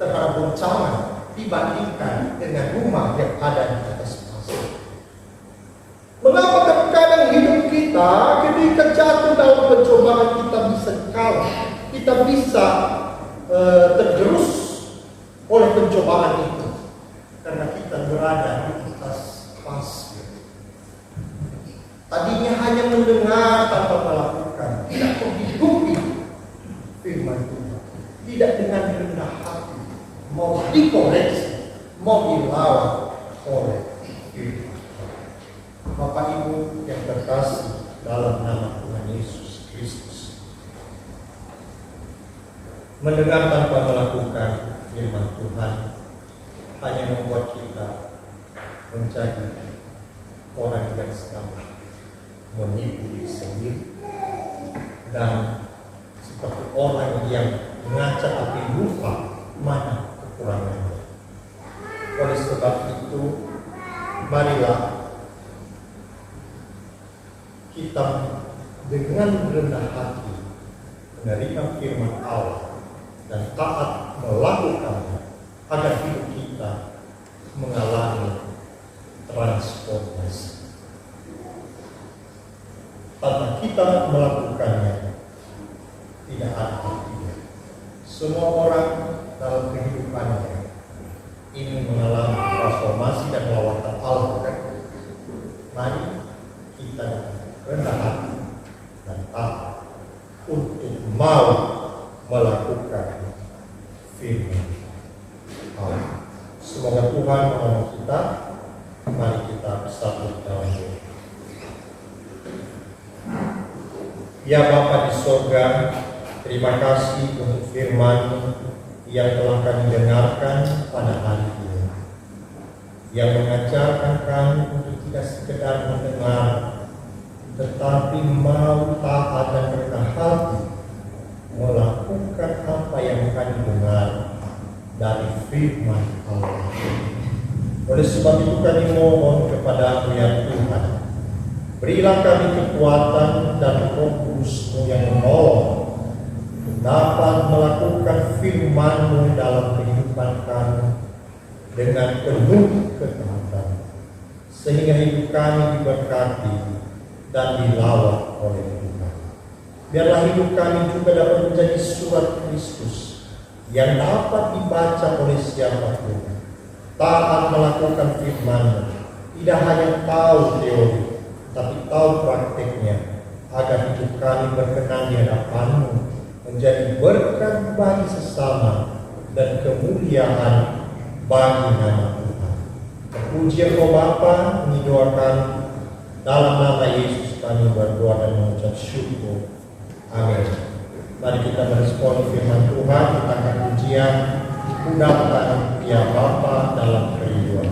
terhadap bencana dibandingkan dengan rumah yang ada di atas pasir. Mengapa terkadang hidup kita ketika jatuh dalam pencobaan kita bisa kalah, kita bisa tergerus oleh pencobaan itu? Karena kita berada di atas pasir. Tadinya hanya mendengar tanpa melakukan, tidak menghidupi firman Tuhan, tidak dengan rendah hati, mau dikoreksi, mau dilawan oleh firman. Bapak Ibu yang terkasih dalam nama Tuhan Yesus Kristus, mendengar tanpa melakukan firman Tuhan hanya membuat kita menjadi orang yang salah, menipu diri sendiri, dan seperti orang yang mengaca tapi lupa mana kekurangannya. Oleh sebab itu, marilah kita dengan rendah hati menerima firman Allah dan taat melakukannya, agar hidup kita mengalami transformasi. Tanpa kita melakukannya, tidak ada artinya. Semua orang dalam kehidupannya ingin mengalami transformasi dan lawatan Allah, kan? Mari kita rendah hati dan taat untuk mau melakukan firman Allah. Semoga Tuhan menolong kita. Mari kita bersatu dalam doa. Ya Bapa di sorga, terima kasih untuk firman yang telah kami dengarkan pada hari ini, yang mengajarkan kami untuk tidak sekedar mendengar, tetapi mau taat dan rendah hati melakukan apa yang kami dengar dari firman Allah. Oleh sebab itu kami mohon kepada-Mu ya Tuhan, berilah kami kekuatan dan Roh Kudus-Mu yang menolong dapat melakukan firman-Mu dalam kehidupan kami dengan penuh ketaatan, sehingga hidup kami diberkati dan dilawat oleh Tuhan. Biarlah hidup kami juga dapat menjadi surat Kristus yang dapat dibaca oleh siapapun. Taat melakukan firman-Mu, tidak hanya tahu teori, tapi tahu prakteknya, agar hidup kami berkenan di hadapan-Mu, menjadi berkat bagi sesama dan kemuliaan bagi nama Tuhan. Terpuji Engkau Bapa, ini doa kami. Dalam nama Yesus kami berdoa dan mengucap syukur. Amin. Mari kita merespon firman Tuhan, kita akan pujian, Dipunyai ya Bapa dalam keriduan.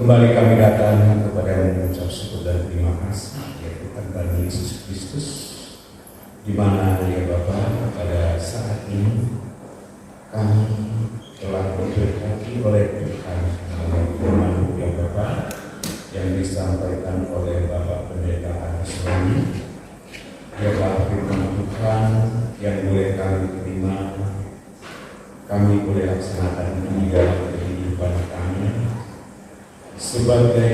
Kembali kami datang kepada mengucap syukur dan terima kasih ya Tuhan bagi Yesus Kristus, di mana ya Bapa pada saat ini kami telah diberkati oleh Tuhan melalui firman ya Bapa yang disampaikan oleh Bapak Pendeta Ariswani. Biarlah firman Tuhan yang boleh kami terima, kami boleh laksanakan di dalam kehidupan kami sebagai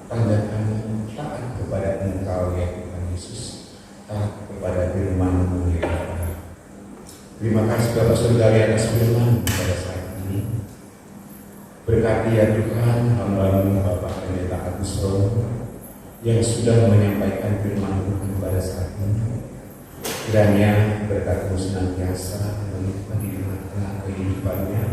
tanda kami taat kepada Engkau ya Tuhan Yesus, taat kepada firman-Mu ya Bapa. Terima kasih Bapak Saudara atas firman pada saat ini. Berkati ya Tuhan hamba-Mu Bapak Pendeta Agus Romo yang sudah menyampaikan firman Tuhan pada saat ini. Kiranya berkat-Mu senantiasa melimpah di tengah kehidupannya,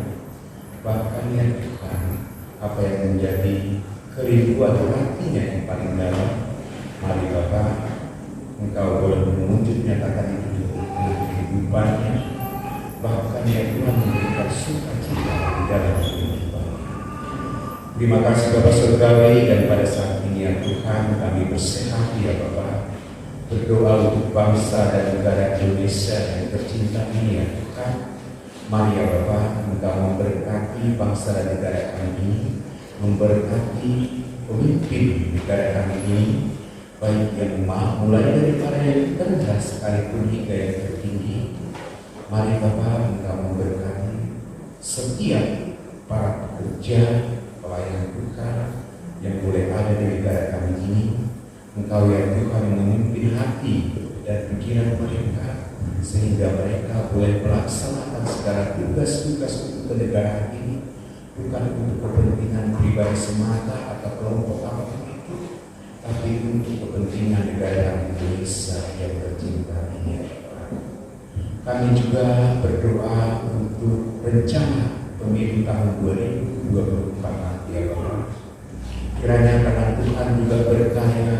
bahkan ya Tuhan apa yang menjadi kerinduan hatinya yang paling dalam, mari Bapa Engkau boleh menunjuk nyatakan itu di tengah kehidupannya, bahkan ya Tuhan memberikan sukacita di dalam kehidupannya. Terima kasih Bapak Surgawi, dan pada saat ini ya Tuhan kami berserah ya Bapak, berdoa untuk bangsa dan negara Indonesia yang tercinta ini ya Tuhan. Mari ya Bapa, Engkau memberkati bangsa dan negara kami, memberkati pemimpin negara kami ini, baik yang mulai daripada yang terendah sekalipun hingga yang tertinggi. Mari Bapa, Engkau memberkati setiap para pekerja, pelayan Tuhan yang boleh ada di negara kami ini. Engkau ya Tuhan memimpin hati dan pikiran mereka, sehingga mereka boleh melaksanakan segala tugas-tugas untuk kenegaraan ini, bukan untuk kepentingan pribadi semata atau kelompok apapun itu, tapi untuk kepentingan negara Indonesia yang tercinta ini. Kami juga berdoa untuk rencana pemilu tahun 2024 nanti ya Bapak. Kiranya karena Tuhan juga berkaya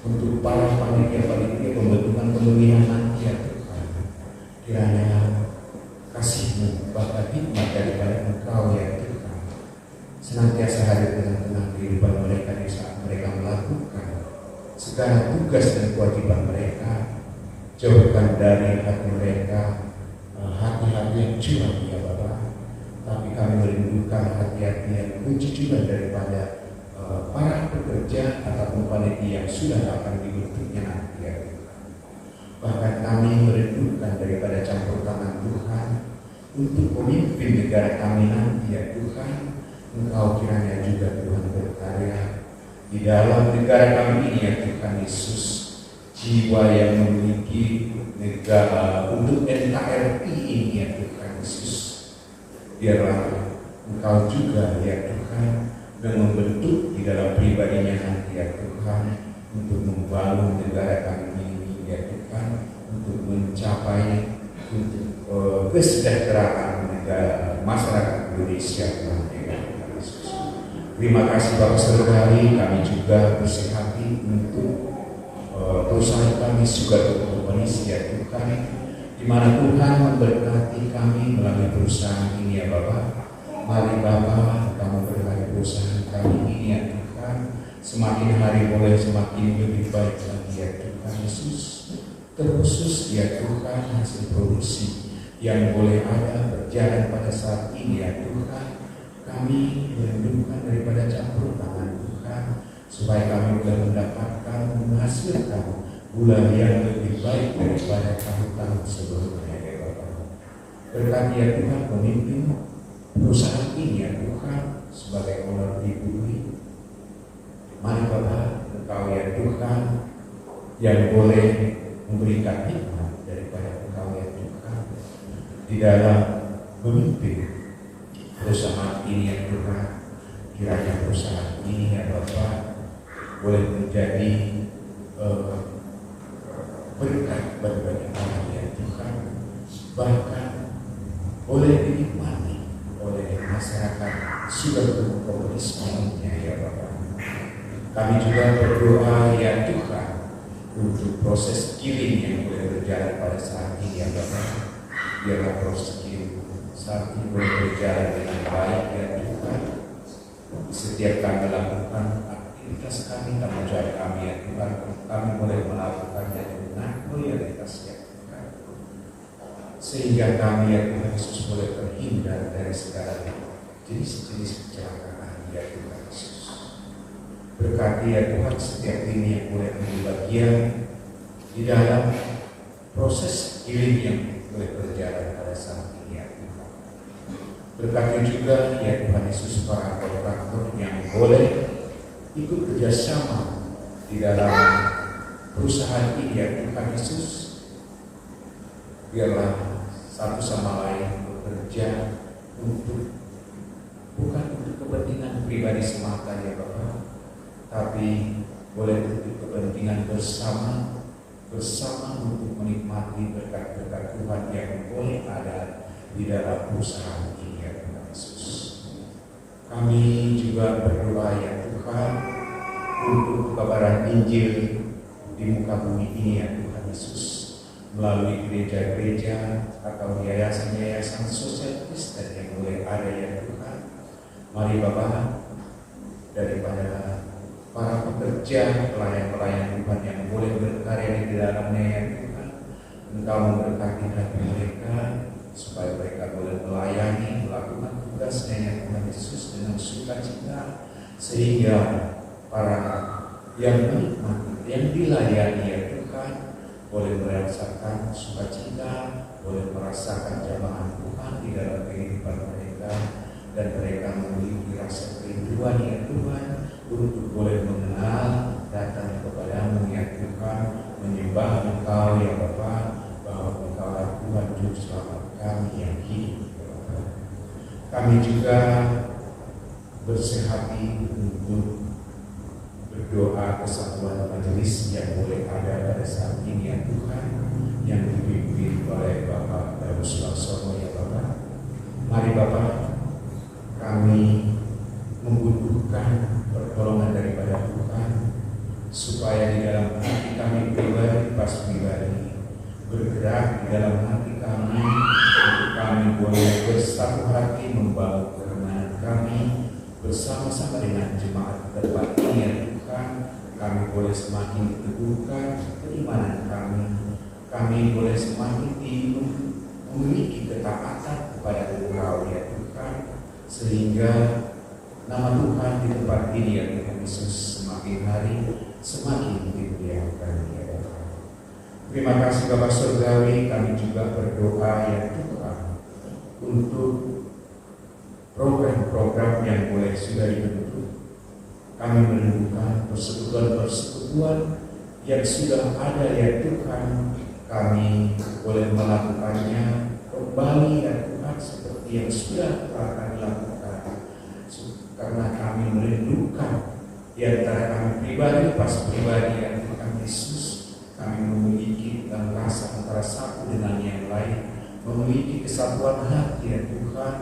untuk para panitia-panitia pembentukan pemilihan nanti ya Tuhan. Kiranya kasih-Mu, bahkan hikmat daripada Engkau ya Tuhan, senantiasa hadir di tengah-tengah kehidupan mereka di saat mereka melakukan segala tugas dan kewajiban mereka. Jauhkan dari hati mereka hati-hati yang curang ya Bapak, tapi kami merindukan hati-hati yang kejujuran daripada para pekerja ataupun panitia yang sudah akan dibentuknya nanti ya Tuhan. Bahkan kami merindukan daripada campur tangan Tuhan untuk pemimpin negara kami nanti ya Tuhan. Engkau kiranya juga Tuhan berkarya di dalam negara kami ini ya Tuhan Yesus. Jiwa yang memiliki negara untuk NKRI ini ya Tuhan Yesus, biarlah Engkau juga ya Tuhan dan membentuk di dalam pribadinya nanti ya Tuhan, untuk membangun negara kami ini ya Tuhan, untuk mencapai untuk kesejahteraan negara masyarakat Indonesia nanti ya Tuhan Yesus. Terima kasih Bapak Saudari, kami juga berserah hati untuk perusahaan kami juga berkomunikasi ya Tuhan, di mana Tuhan memberkati kami melalui perusahaan ini ya Bapak. Mari Bapak, kamu berkati perusahaan kami ini ya Tuhan, semakin hari boleh semakin lebih baik lagi ya Tuhan Yesus. Terkhusus ya Tuhan hasil produksi yang boleh ada berjalan pada saat ini ya Tuhan, kami merindukan daripada campur tangan Tuhan, supaya kami boleh mendapatkan menghasilkan bulan yang lebih baik daripada tahun-tahun sebelumnya ya Bapak. Berkati ya Tuhan pemimpin perusahaan ini ya Tuhan sebagai owner Ibu. Mari Bapak, Engkau ya Tuhan yang boleh memberikan hikmat daripada Engkau ya Tuhan di dalam memimpin perusahaan ini ya Tuhan. Kiranya perusahaan ini ya Bapak boleh menjadi berkat bagi banyak orang ya Tuhan, bahkan boleh dinikmati oleh masyarakat seluruh komunismenya ya Bapak. Kami juga berdoa ya Tuhan untuk proses kirim yang boleh berjalan pada saat ini ya Bapak. Biarlah proses kirim saat ini boleh berjalan dengan baik ya Tuhan, Setiap kami lakukan aktivitas kami, tanggung jawab kami ya Tuhan, kami boleh melakukannya dengan loyalitas ya Tuhan, sehingga kami ya Tuhan Yesus boleh terhindar dari segala jenis-jenis kecelakaan ya Tuhan Yesus. Berkati ya Tuhan setiap ini yang boleh menjadi bagian di dalam proses healing yang boleh berjalan pada saat ini ya Tuhan. Berkati juga ya Tuhan Yesus para kontraktor yang boleh ikut kerjasama di dalam perusahaan ini ya Tuhan Yesus. Biarlah satu sama lain bekerja untuk bukan untuk kepentingan pribadi semata ya Bapak, tapi boleh untuk kepentingan bersama untuk menikmati berkat-berkat Tuhan yang boleh ada di dalam perusahaan ini ya Tuhan Yesus. Kami juga berdoa ya Tuhan untuk kebenaran Injil di muka bumi ini ya Tuhan Yesus, melalui gereja-gereja atau yayasan-yayasan sosial Kristen yang boleh ada ya Tuhan. Mari Bapak, daripada para pekerja, pelayan-pelayan Tuhan yang boleh berkarya di dalamnya ya Tuhan, Engkau memberkati hati mereka supaya mereka boleh melayani, melakukan tugasnya ya Tuhan Yesus dengan sukacita, sehingga para yang menikmati, yang dilayani ya Tuhan boleh merasakan sukacita, boleh merasakan jamaah Tuhan di dalam kehidupan mereka, dan mereka memiliki rasa kerinduan ya Tuhan untuk boleh mengenal, datang kepadamu ya Tuhan, menyembah Engkau ya Bapa, bahwa Engkau adalah Tuhan Juru Selamat kami yang hidup ya Bapa. Kami juga bersehati untuk berdoa kesatuan majelis yang boleh ada pada saat ini ya Tuhan, yang dipimpin oleh Bapak Darus Laksono ya Bapak. Mari Bapak, kami membutuhkan pertolongan daripada Tuhan, supaya di dalam hati kami pribadi, pas pribadi, bergerak di dalam hati kami, untuk kami boleh bersatu hati membawa kemenangan kami bersama-sama dengan jemaat tempat ini ya Tuhan. Kami boleh semakin diteguhkan keimanan kami boleh semakin memiliki ketaatan kepada Engkau ya Tuhan, sehingga nama Tuhan di tempat ini ya Tuhan Yesus semakin hari semakin dimuliakan ya Tuhan. Terima kasih Bapak Surgawi, kami juga berdoa ya Tuhan untuk program-program yang boleh sudah dibentuk. Kami menemukan persekutuan yang sudah ada ya Tuhan, kami boleh melakukannya kembali ya Tuhan seperti yang sudah telah kami lakukan, karena kami merindukan di antara kami pribadi, pas pribadi ya Tuhan Yesus, kami memiliki rasa antara satu dengan yang lain, memiliki kesatuan hati ya Tuhan,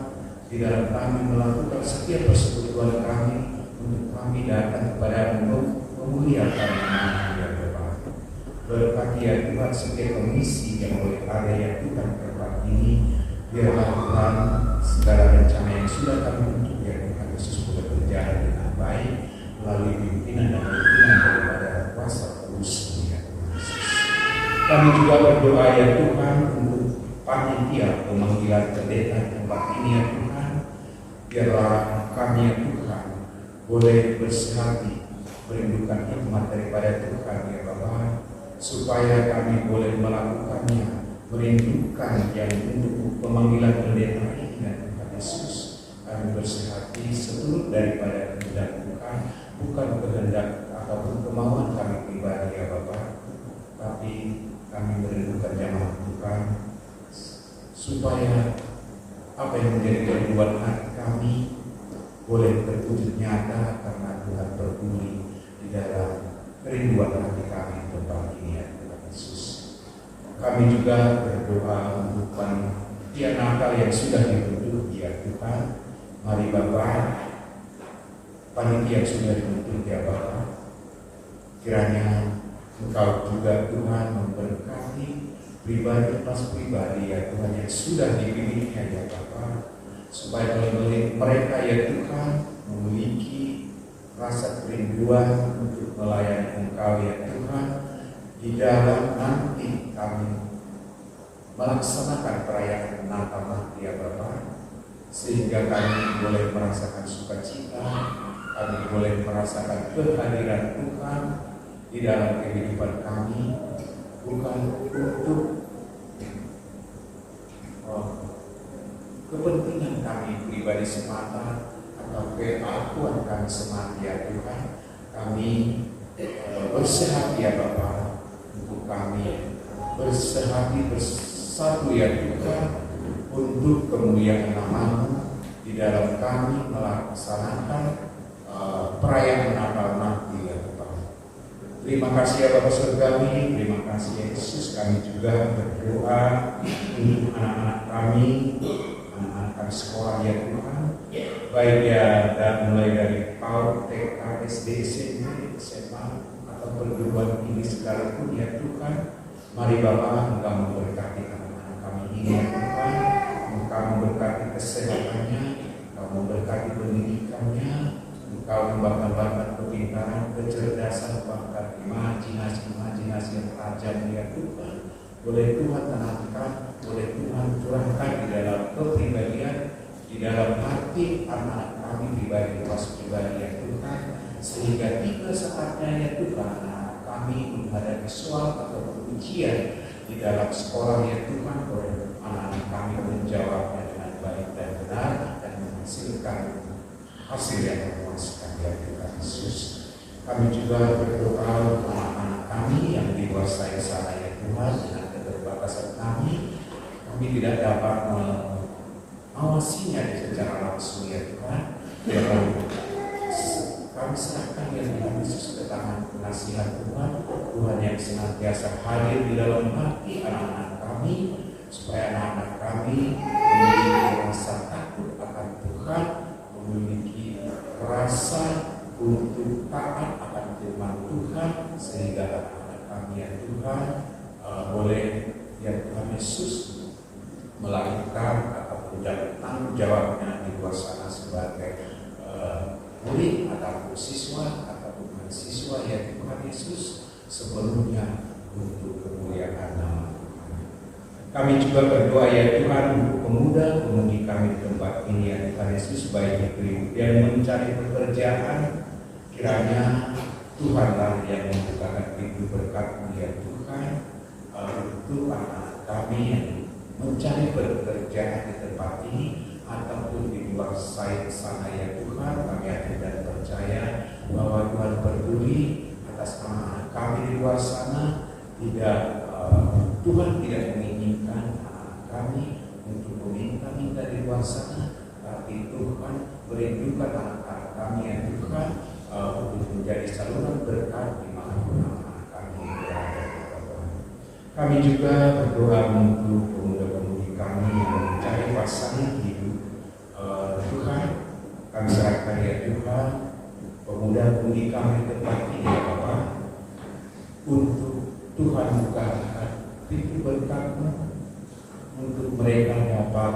di dalam kami melakukan setiap persekutuan kami, untuk kami datang kepada memuliakan nama ya Bapa. Berkati ya Tuhan setiap komisi yang boleh ada ya Tuhan tempat ini, biarlah Tuhan segala rencana yang sudah kami bentuk ya Tuhan Yesus boleh berjalan dengan baik melalui pimpinan dan pimpinan daripada kuasa terus ya Tuhan Yesus. Kami juga berdoa ya Tuhan untuk panitia pemanggilan pendeta tempat ini ya Tuhan, biarlah kami ya Tuhan boleh bersehati merindukan hikmat daripada Tuhan ya Bapa, supaya kami boleh melakukannya, merindukan yang untuk pemanggilan pendeta ini ya Tuhan Yesus. Kami bersehati seluruh daripada kehendak Tuhan, bukan kehendak ataupun kemauan kami pribadi ya Bapa, tapi kami merindukan jamaah Tuhan, supaya apa yang menjadi kerinduan hati kami boleh terwujud nyata, karena Tuhan peduli di dalam kerinduan hati kami tentang ini ya Tuhan Yesus. Kami juga berdoa untuk panitia Natal yang sudah dibentuk ya Tuhan. Mari Bapak, panitia yang sudah dibentuk ya Bapak, kiranya Engkau juga Tuhan memberkati pribadi pas pribadi ya Tuhan yang sudah dipilihnya ya Bapak, supaya mereka ya Tuhan memiliki rasa kerinduan untuk melayani Engkau ya Tuhan di dalam nanti kami melaksanakan perayaan Natal nanti ya Bapa, sehingga kami boleh merasakan sukacita, kami boleh merasakan kehadiran Tuhan di dalam kehidupan kami, bukan untuk kepentingan kami pribadi semata atau keakuan kami semata ya Tuhan. Kami bersehati ya Bapa, untuk kami bersehati bersatu ya Tuhan untuk kemuliaan nama-Mu di dalam kami melaksanakan perayaan Natal nanti ya Tuhan. Terima kasih ya Bapa Surgawi, terima kasih ya Yesus. Kami juga berdoa untuk anak-anak kami, anak-anak kami sekolah ya Tuhan, baik ya mulai dari PAUD, TK, SD, SMP, SMA atau perguruan tinggi sekalipun ya Tuhan. Mari Bapa, Engkau memberkati anak-anak kami ini ya Tuhan. Engkau memberkati kesehatannya, Engkau memberkati pendidikannya, Engkau membakar-bakar kepintaran, kecerdasan, bahkan imajinasi yang tajam ya Tuhan. Boleh Tuhan tenangkan, boleh Tuhan curahkan di dalam kepribadian, di dalam hati anak-anak kami pribadi ya Tuhan, sehingga tiba saatnya ya Tuhan kami menghadapi soal atau ujian di dalam sekolah ya Tuhan, boleh anak-anak kami menjawabnya dengan baik dan benar dan menghasilkan hasil yang memuaskan ya Tuhan Yesus. Kami juga berdoa untuk anak-anak kami yang di luar sana ya Tuhan, dengan keterbatasan kami tidak dapat mengawasinya secara langsung ya Tuhan. Ya kami serahkan ya Tuhan Yesus ke tangan pengasihan Tuhan, Tuhan yang senantiasa hadir di dalam hati anak-anak kami, supaya anak-anak kami memiliki rasa takut akan Tuhan, memiliki rasa untuk taat akan firman Tuhan, sehingga anak-anak kami ya Tuhan boleh ya Tuhan Yesus melakukan ataupun tanggung jawabnya di luar sana sebagai murid ataupun siswa ataupun mahasiswa ya Tuhan Yesus, sebelumnya untuk kemuliaan nama Tuhan. Kami juga berdoa ya Tuhan untuk pemuda-pemudi kami di tempat ini ya Tuhan Yesus, baik itu yang mencari pekerjaan, kiranya Tuhanlah yang membukakan pintu berkat ya Tuhan untuk anak kami yang mencari pekerjaan di tempat ini ataupun di luar sana ya Tuhan. Kami yakin dan percaya bahwa Tuhan peduli atas anak-anak kami di luar sana. Tuhan tidak menginginkan anak kami untuk meminta-minta di luar sana, tapi Tuhan merindukan anak-anak kami ya Tuhan untuk menjadi saluran berkat di manapun anak-anak kami berada. Kami juga berdoa untuk pemuda-pemudi kami yang mencari pasangan hidup. Tuhan, kami serahkan ya Tuhan pemuda-pemudi kami di tempat ini ya Bapak, untuk Tuhan bukakan pintu berkat-Mu untuk mereka dapat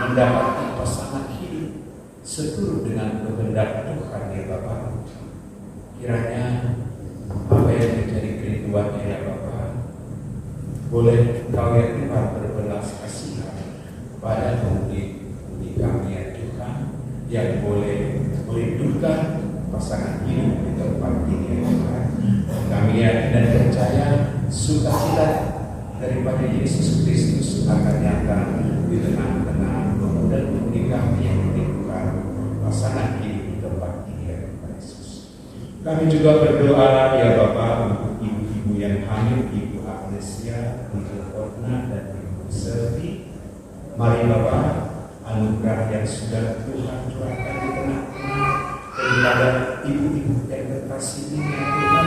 mendapatkan pasangan hidup seturut dengan kehendak Tuhan ya Bapak. Kiranya apa yang menjadi kerinduannya ya Bapak, boleh Engkau ya Tuhan berbelas kasihan pada pemudi kami ya Tuhan, yang boleh merindukan pasangan hidup di tempat ini ya Tuhan. Kami yakin dan percaya sukacita daripada Yesus Kristus akan nyata di tengah-tengah pemuda-pemudi kami yang merindukan pasangan hidup di tempat ini ya Tuhan Yesus. Kami juga berdoa ya Bapak untuk ibu-ibu yang hamil, Ibu Agnesia, Ibu Orna dan Ibu Selvi. Mari Bapak, anugerah yang sudah Tuhan curahkan di tengah-tengah daripada ibu-ibu yang terkasih ini ya Tuhan,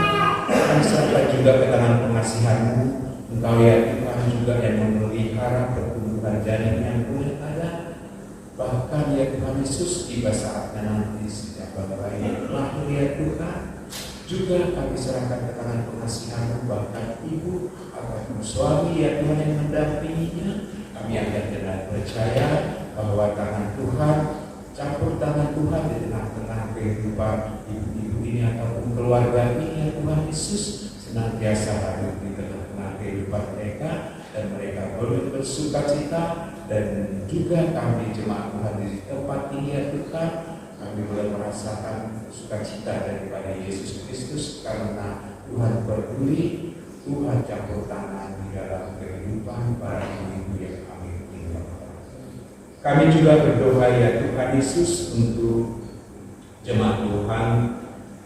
dan serta juga ke tangan pengasihan-Mu. Engkau ya Tuhan juga yang memelihara pertumbuhan janin yang boleh ada, bahkan ya Tuhan Yesus tiba saatnya nanti sejak bayi lahir ya Tuhan, juga kami serahkan ke tangan pengasihan-Mu, bahkan ibu ataupun suami ya Tuhan yang mendampinginya. Kami akan dengan percaya bahwa tangan Tuhan, campur tangan Tuhan di tengah-tengah kehidupan ibu-ibu ini ataupun keluarga ini, ya Tuhan Yesus, senantiasa hadir di tengah-tengah kehidupan mereka, dan mereka boleh bersukacita. Dan juga kami jemaat Tuhan di tempat ini, ya Tuhan, kami boleh merasakan sukacita daripada Yesus Kristus, karena Tuhan peduli, Tuhan campur tangan di dalam kehidupan para ibu yang kami tinggalkan. Kami juga berdoa, ya Tuhan Yesus, untuk jemaat Tuhan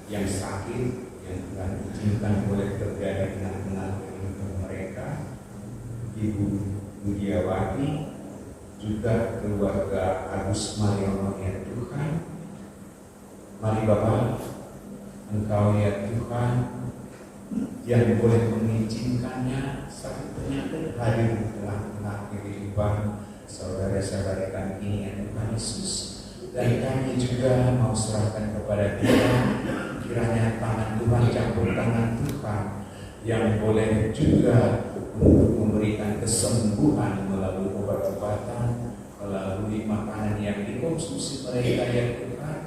yang sakit, yang Tuhan izinkan boleh terjadi di tengah-tengah kehidupan mereka, Ibu Budiawati, juga keluarga Agus Mariono, ya Tuhan. Mari Bapak, Engkau ya Tuhan yang boleh mengizinkannya sakit penyakit hadir di tengah-tengah kehidupan saudara-saudara kami ini, ya Tuhan Yesus. Dan kami juga mau serahkan kepada Tuhan, kiranya tangan Tuhan, campur tangan Tuhan yang boleh juga untuk memberikan kesembuhan melalui obat-obatan, melalui makanan yang dikonsumsi mereka, ya Tuhan,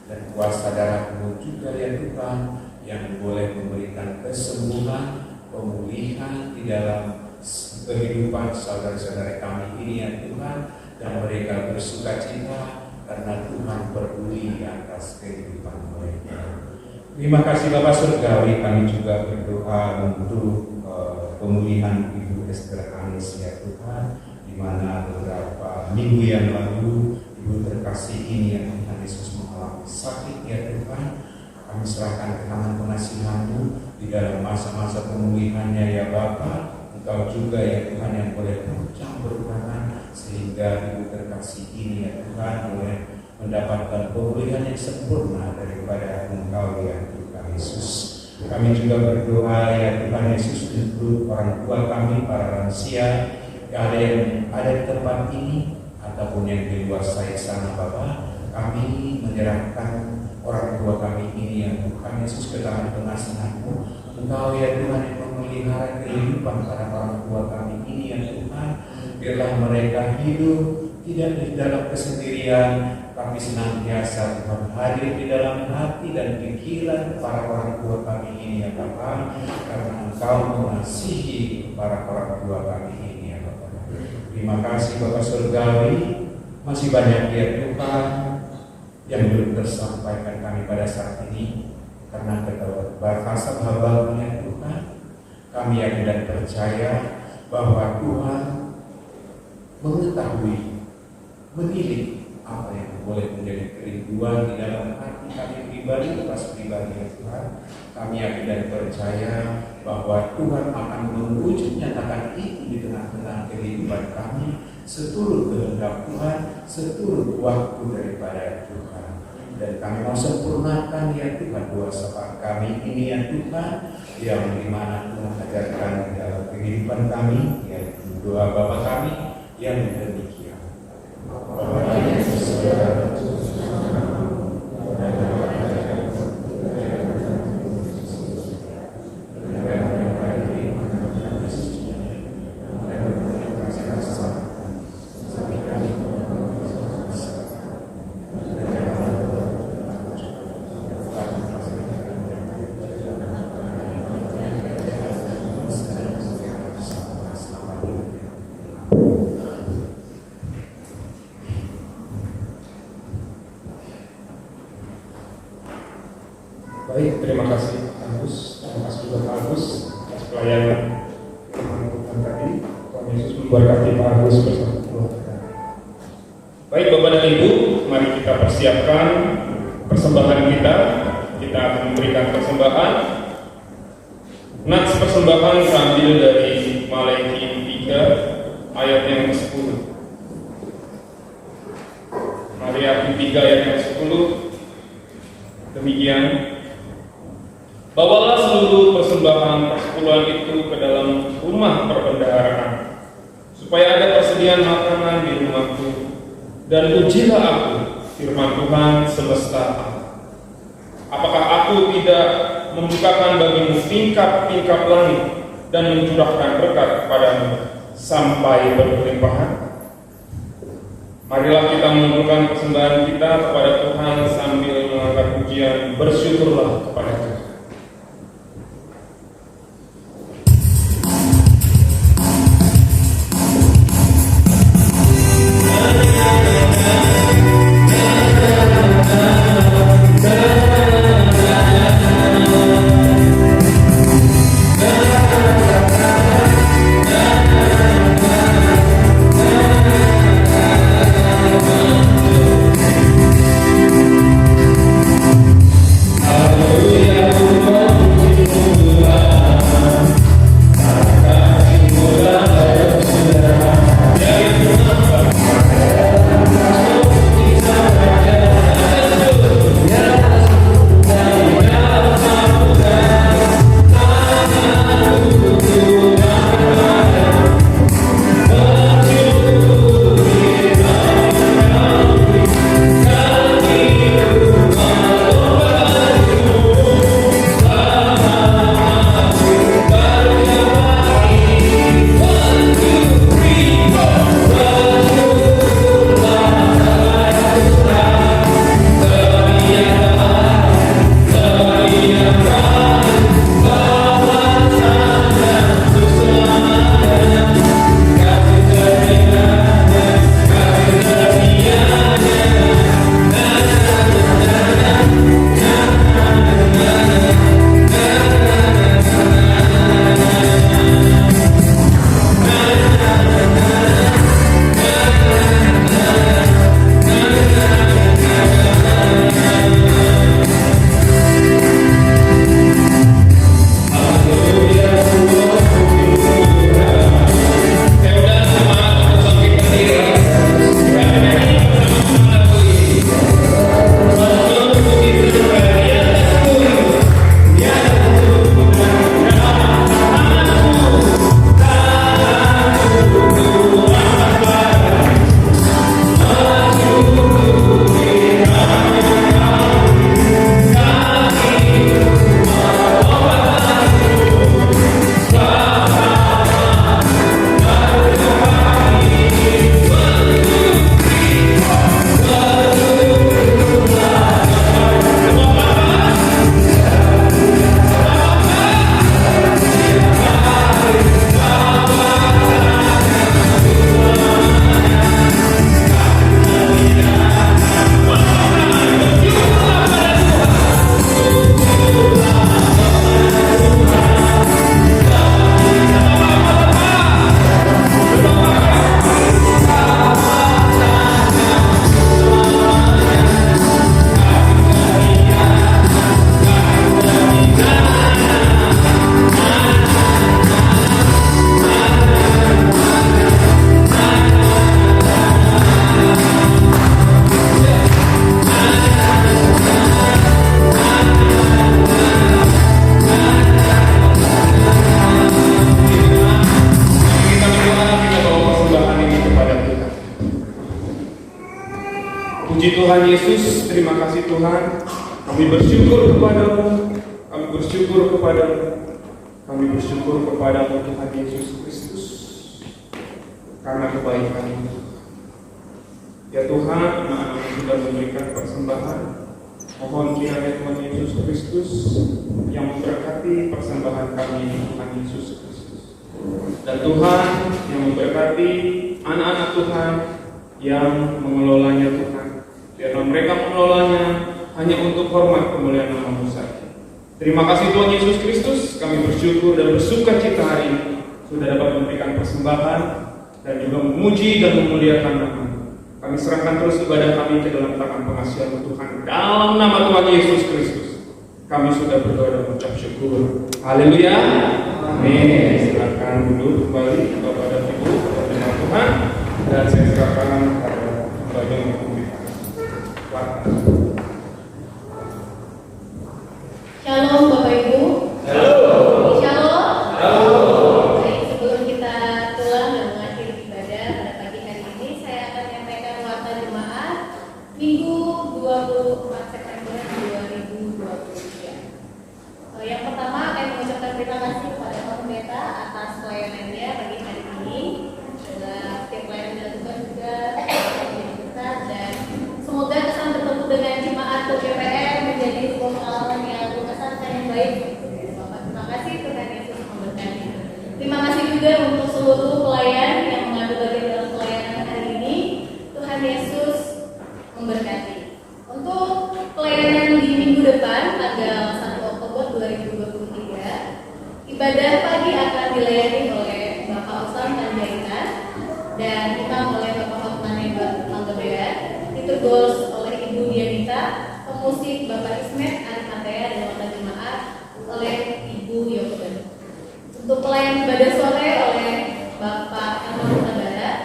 dan kuasa darah-Mu juga, ya Tuhan, yang boleh memberikan kesembuhan, pemulihan di dalam kehidupan saudara-saudara kami ini, ya Tuhan, dan mereka bersukacita karena Tuhan peduli atas kehidupan mereka. Terima kasih Bapak Surgawi, kami juga berdoa untuk pemulihan Ibu Esther Anis, ya Tuhan, di mana beberapa minggu yang lalu Ibu terkasih ini, ya Tuhan Yesus, mengalami sakit, ya Tuhan. Kami serahkan ke tangan pengasihan-Mu di dalam masa-masa pemulihannya, ya Bapa. Engkau juga, ya Tuhan, yang boleh bercampur tangan sehingga Ibu terkasih ini, ya Tuhan, boleh mendapatkan pemulihan yang sempurna daripada Engkau, ya Tuhan Yesus. Kami juga berdoa, ya Tuhan Yesus, untuk orang tua kami, para lansia yang ada di tempat ini ataupun yang di luar sana, Bapa. Kami menyerahkan orang tua kami ini, ya Tuhan Yesus, ke tangan pengasihan-Mu. Engkau, ya Tuhan, yang memelihara kehidupan para orang tua kami ini, ya Tuhan. Biarlah mereka hidup tidak di dalam kesendirian, tapi senantiasa Tuhan hadir di dalam hati dan pikiran para orang tua kami ini, ya Bapa, karena Engkau mengasihi para orang tua kami ini, ya Bapa. Terima kasih Bapak Surgawi, masih banyak, ya Tuhan, yang belum tersampaikan kami pada saat ini, karena keterbatasan hamba-Mu, ya Tuhan. Kami yakin dan percaya bahwa Tuhan mengetahui, menilik apa yang boleh menjadi kerinduan di dalam hati kami pribadi, atas pribadi, ya Tuhan. Kami yakin dan percaya bahwa Tuhan akan mewujud nyatakan itu di tengah-tengah kehidupan kami, seturut kehendak Tuhan, seturut waktu daripada Tuhan. Dan kami mau sempurnakan, ya Tuhan, doa syafaat kami ini, ya Tuhan, yang dimana Tuhan ajarkan di dalam kehidupan kami, yaitu doa Bapa kami yang demikian. Baik, terima kasih Agus, terima kasih juga Pak Agus atas pelayanan Tuhan tadi. Tuhan Yesus memberkati Pak Agus bersama keluarga. Baik Bapak dan Ibu, mari kita persiapkan persembahan kita. Kita akan memberikan persembahan. Nats persembahan terambil dari Maleakhi 3 ayat yang ke-10. Maleakhi 3 ayat yang ke-10. Demikian. Bawalah seluruh persembahan persepuluhan itu ke dalam rumah perbendaharaan, supaya ada persediaan makanan di rumahku, dan ujilah aku, firman Tuhan semesta alam. Apakah aku tidak membukakan bagimu tingkap-tingkap langit dan mencurahkan berkat kepadamu sampai berkelimpahan? Marilah kita mengumpulkan persembahan kita kepada Tuhan sambil mengangkat pujian bersyukurlah kepada Tuhan. Puji Tuhan Yesus, terima kasih Tuhan. Kami bersyukur kepadamu, kami bersyukur kepadamu, kami bersyukur kepadamu Tuhan Yesus Kristus karena kebaikan-Mu. Ya Tuhan, anak-anak sudah memberikan persembahan. Mohon kiranya Tuhan Yesus Kristus yang memberkati persembahan kami Tuhan Yesus Kristus. Dan Tuhan yang memberkati anak-anak Tuhan yang mengelolanya Tuhan. Biarlah mereka mengelolanya hanya untuk hormat kemuliaan nama-Mu saja. Terima kasih Tuhan Yesus Kristus, kami bersyukur dan bersuka cita hari ini sudah dapat memberikan persembahan dan juga memuji dan memuliakan nama-Mu. Kami serahkan terus ibadah kami ke dalam tangan pengasihan Tuhan. Dalam nama Tuhan Yesus Kristus, kami sudah berdoa dan mengucap syukur. Haleluya. Amin. Silakan duduk kembali Bapak dan Ibu kepada Tuhan, dan saya serahkan kepada bagian pembicaraan. Shalom Bapak Ibu. Halo. Shalom. Halo. Baik, sebelum kita pulang dan mengakhiri ibadah pada pagi hari ini, saya akan menyampaikan warta jemaat Minggu 24 September 2023. Yang pertama, saya mengucapkan terima kasih kepada Pak Pendeta atas pelayanannya pagi hari ini. Setiap pelayanan dilakukan juga ditergos oleh Ibu Dianita, pemusik Bapak Ismet Arimatea dan wakil jemaat oleh Ibu Yoga. Untuk pelayan ibadah sore oleh Bapak Elman Huta Barat,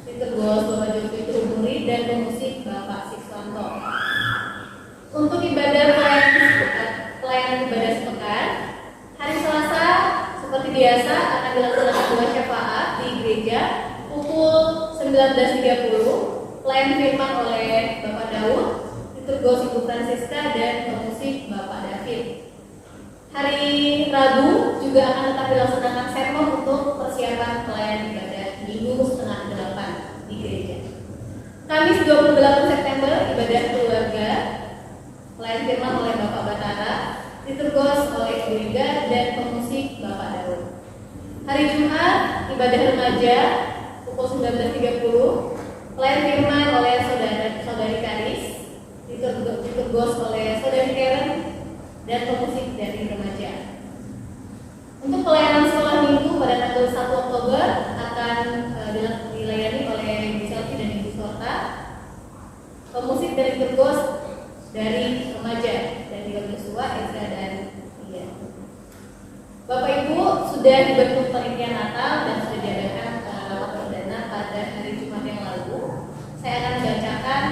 ditergos Bapak Joko Turumuri dan pemusik Bapak Siswanto. Untuk ibadah pelayanan ibadah sepekan, hari Selasa seperti biasa akan dilaksanakan dua syafaat di gereja pukul 19.30. Pelayan firman oleh Bapak Daud, ditergos Ibu Francisca dan pemusik Bapak David. Hari Rabu juga akan tetap dilaksanakan sermon untuk persiapan pelayanan ibadah Minggu setengah 8 di gereja. Kamis 28 September ibadah keluarga, pelayan firman oleh Bapak Batara, ditergos oleh Ibu Liga dan pemusik Bapak Daud. Hari Jumat ibadah remaja pukul 19.30. Pelayan firman oleh saudari Karis, ditergos oleh saudari Karen dan pemusik dari remaja. Untuk pelayanan sekolah minggu pada tanggal 1 Oktober akan dilayani oleh Ibu Selvi dan Ibu Sorta. Pemusik dari ditergos dari remaja dan Yosua, Ezra dan Iya. Bapak Ibu sudah dibentuk panitia Natal dan sudah diadakan rapat perdana pada hari Jumat yang lalu. Saya akan bacakan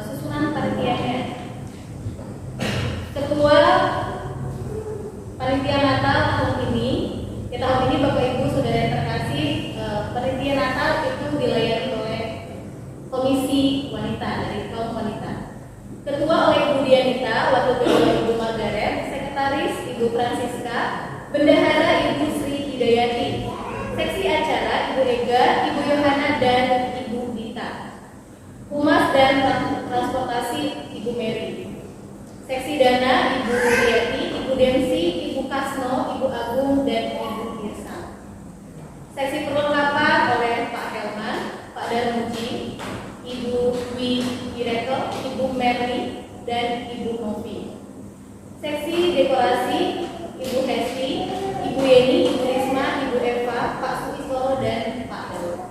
susunan panitianya. Ketua panitia Natal tahun ini Bapak Ibu Saudara yang terkasih, panitia Natal itu dilayani oleh Komisi Wanita dari kaum wanita. Ketua oleh Ibu Dianita, Wakil Ketua Ibu Margaret, Sekretaris Ibu Francisca, Bendahara Ibu Sri Hidayati, Seksi Acara Ibu Ega, Ibu Yohana dan Ibu Dita, Humas dan Transportasi Ibu Mary, Seksi Dana Ibu Riyati, Ibu Densi, Ibu Kasno, Ibu Agung dan Ibu Irsa. Seksi perlengkapan oleh Pak Helman, Pak Darmuji, Ibu Dwi Direktur, Ibu Merli dan Ibu Novi. Seksi dekorasi Ibu Hesti, Ibu Yeni, Ibu Risma, Ibu Eva, Pak Suwisoro dan Pak Daud.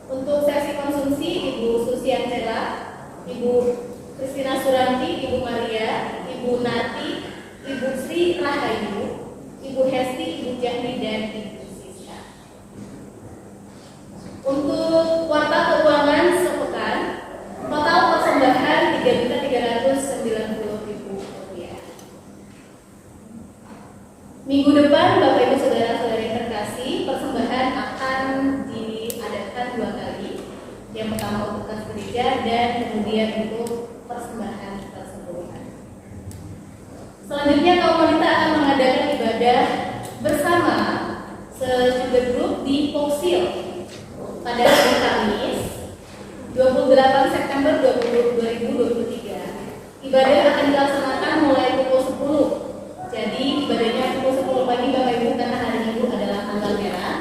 Untuk seksi konsumsi Ibu Susiancela, Ibu Kristina Suranti, Ibu Maria, Ibu Nati, Ibu Sri Rahayu, Ibu Hesti, Ibu Jahni dan Ibu Siska. Untuk kuartal keuangan sepekan, total persembahan Rp3.390.000. Minggu depan, Bapak Ibu Saudara-saudari yang terkasih, persembahan akan diadakan 2 kali. Yang pertama untuk kas gereja dan kemudian untuk persembahan persembahan. Selanjutnya kaum wanita akan mengadakan ibadah bersama se-Sugar Group di Poksil pada hari Kamis 28 September 2023. Ibadah akan dilaksanakan mulai pukul 10. Jadi ibadahnya pukul 10 pagi Bapak Ibu, karena hari Minggu adalah tanggal merah.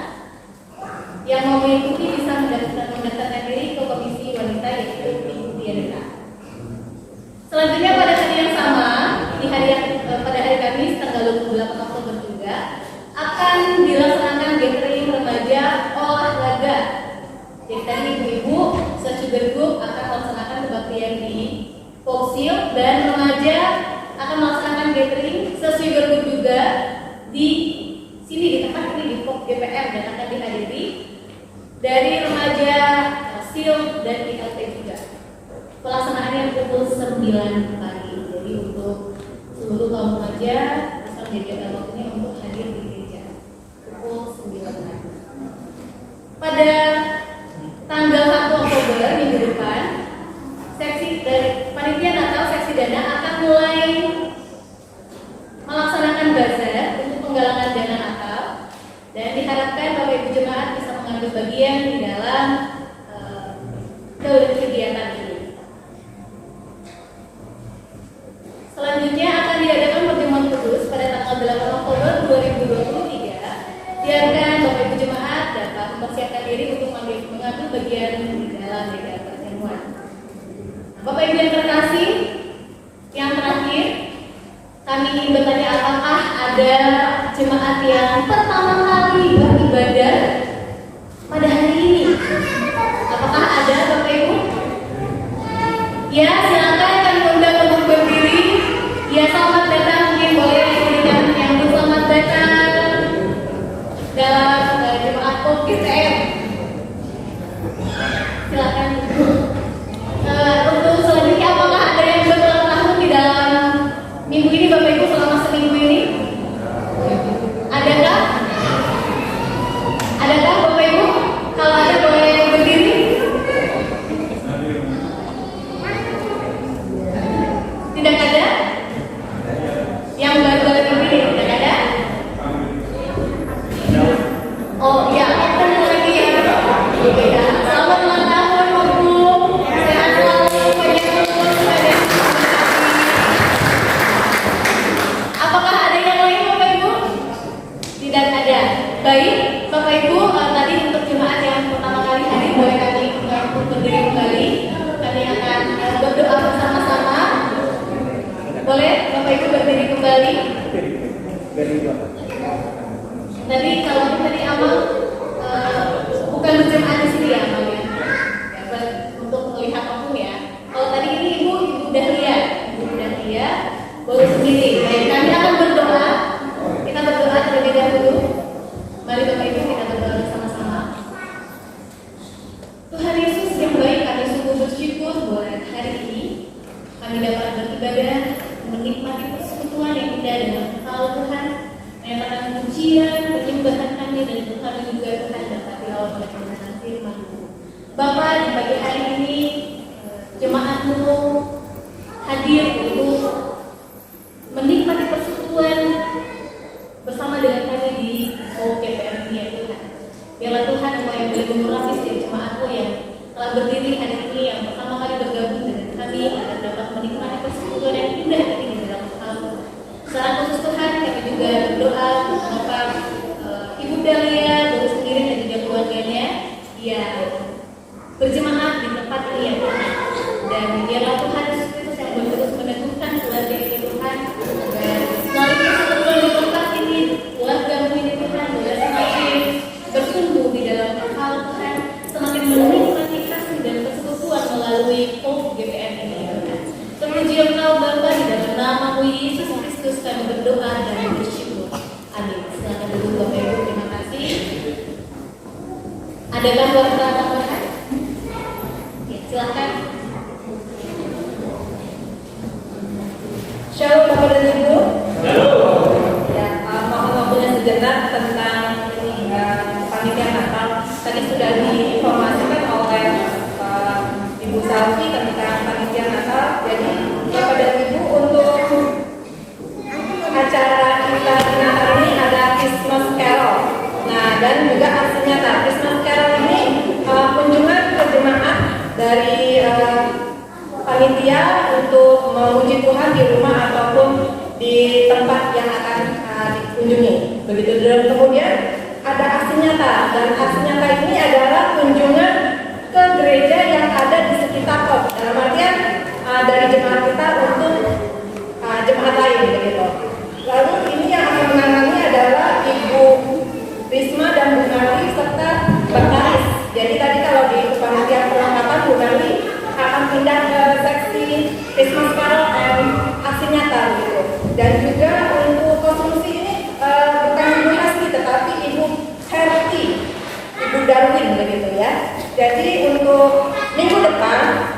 Yang mau mengikuti bisa mendaftarkan diri ke Komisi Wanita yaitu Ibu Dianita. Selanjutnya pada hari yang sama, pada hari Kamis tanggal 28 Oktober juga akan dilaksanakan gathering remaja olahraga. Jadi tadi ibu-ibu se-Sugar Group akan melaksanakan kebaktian di Poksil dan remaja akan melaksanakan gathering se-Sugar Group juga di sini di tempat ini di Pok DPR dan akan dihadiri dari remaja SIL dan ILT juga. Pelaksanaannya pukul 9 pagi. Jadi untuk seluruh kaum remaja bisa menjadikan waktunya untuk hadir di gereja pukul 9 pagi. Pada tanggal 1 Oktober minggu depan, seksi dari panitia Natal seksi dana akan mulai melaksanakan bazar untuk penggalangan dana Natal dan diharapkan Bapak Ibu jemaat bisa mengambil bagian di dalam kegiatan ini. Selanjutnya akan diadakan pertemuan kudus pada tanggal 8 Oktober 2023. Biarkan Bapak Ibu jemaat dapat mempersiapkan diri untuk mengambil bagian di dalam pertemuan. Bapak Ibu yang terkasih, yang terakhir kami ingin bertanya, apakah ada jemaat yang pertama kali beribadah pada hari ini? Apakah ada Bapak Ibu? Ya, silakan kami undang untuk berdiri. Ya, selamat datang. Mungkin boleh diberikan yang selamat datang dalam jemaat POP-GTM. Silakan. Untuk selanjutnya, apakah ada yang berulang tahun di dalam minggu ini, Bapak Ibu, selama seminggu ini? Adakah? Adakah Bapak Ibu? Kalau ada boleh berdiri. Tidak ada? Yang baru-baru ini tidak ada? Oh ya, ketemu lagi ya. Ya, selamat ulang tahun Ibu. Sehat selalu, banyak umur, banyak apakah ada yang lain Bapak Ibu? Tidak ada. Baik, Bapak Ibu, tadi untuk jemaat yang pertama kali hadir boleh kami untuk berdiri kembali. Kami akan berdoa bersama-sama. Boleh Bapak Ibu berdiri kembali. Tadi kalau tadi Amal bukan berjemaat di sini ya Amal ya. Untuk melihat aku ya. Kalau tadi ini Ibu Dahlia baru sendiri. Baik, kami akan berdoa. Kita berdoa terlebih dahulu. Mari Bapak Ibu kita berdoa bersama-sama. Tuhan Yesus yang baik, kami sungguh bersyukur bahwa hari ini kami dapat beribadah, menikmati persekutuan yang indah dengan Allah Tuhan, menyatakan pujian, penyembahan kami dan Tuhan juga Tuhan dapat dilawan oleh kebenaran firman-Mu. Bapa, di pagi hari ini jemaat-Mu hadir untuk menikmati persekutuan bersama dengan kami di OGPR ini ya Tuhan. Biarlah Tuhan Engkau yang boleh mengurapi setiap jemaat-Mu yang telah berdiri hari ini, yang pertama kali bergabung dengan kami agar dapat menikmati persekutuan yang indah ini di dalam Tuhan. Secara khusus Tuhan, kami juga berdoa Bapak Ibu Dahlia, Bapak sendiri dan juga keluarganya yang berjemaat di tempat ini ya Tuhan. Dan biarlah Tuhan Yesus Kristus yang boleh terus meneguhkan keluarga ini Tuhan. Dan melalui persekutuan di tempat ini, keluarga-Mu ini Tuhan boleh semakin bertumbuh di dalam hal Tuhan, semakin menikmati kasih dan persekutuan melalui OGPN ini ya Tuhan. Terpuji Engkau Bapa, di dalam nama-Mu Yesus Kristus kami berdoa dan bersyukur. Amin. Silakan dulu Bapak Ibu, terima kasih. Adakah warta tambahan? Ya, silakan. Shalom Bapak dan Ibu. Ya, mohon waktunya sejenak tentang panitia Natal. Tadi sudah diinformasikan oleh Ibu Salvi tentang panitia Natal. Jadi Bapak dan Ibu, untuk acara kita di Natal ini ada Christmas Carol. Nah, dan juga aksi nyata. Christmas Carol ini kunjungan ke jemaat dari panitia untuk memuji Tuhan di rumah ataupun di tempat yang akan dikunjungi. Begitu. Dan kemudian ada aksi nyata, dan aksi nyata ini adalah kunjungan ke gereja yang ada di sekitar kota. Dalam artian dari jemaat kita untuk jemaat lain begitu. Lalu ini yang akan menangani adalah Ibu Risma dan Bu Nali serta Mbak Karis. Jadi tadi kalau di kepanitiaan perlengkapan Bu Nali akan pindah ke seksi Christmas Carol dan aksi nyata gitu. Dan juga untuk konsumsi ini bukan Ibu Hasti tetapi Ibu Herti, Ibu Darwin begitu ya. Jadi untuk minggu depan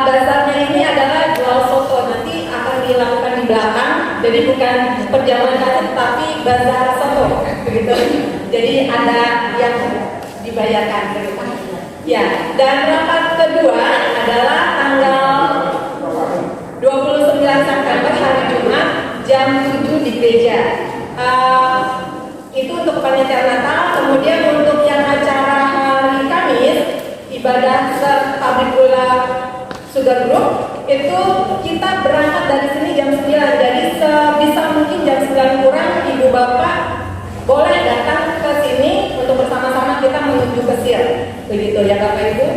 bazarnya ini adalah jual soto, nanti akan dilakukan di belakang. Jadi bukan perjamuan kasih tapi bazar soto begitu. Jadi ada yang dibayarkan begitu. Ya, dan rapat kedua adalah tanggal 29 September hari Jumat jam 7 di gereja. Itu untuk panitia Natal. Kemudian untuk yang acara hari Kamis, ibadah pabrik gula Sugar Group, itu kita berangkat dari sini jam 9. Jadi sebisa mungkin jam 9 kurang Ibu Bapak boleh datang ke sini untuk bersama-sama kita menuju ke Sir. Begitu ya Bapak Ibu.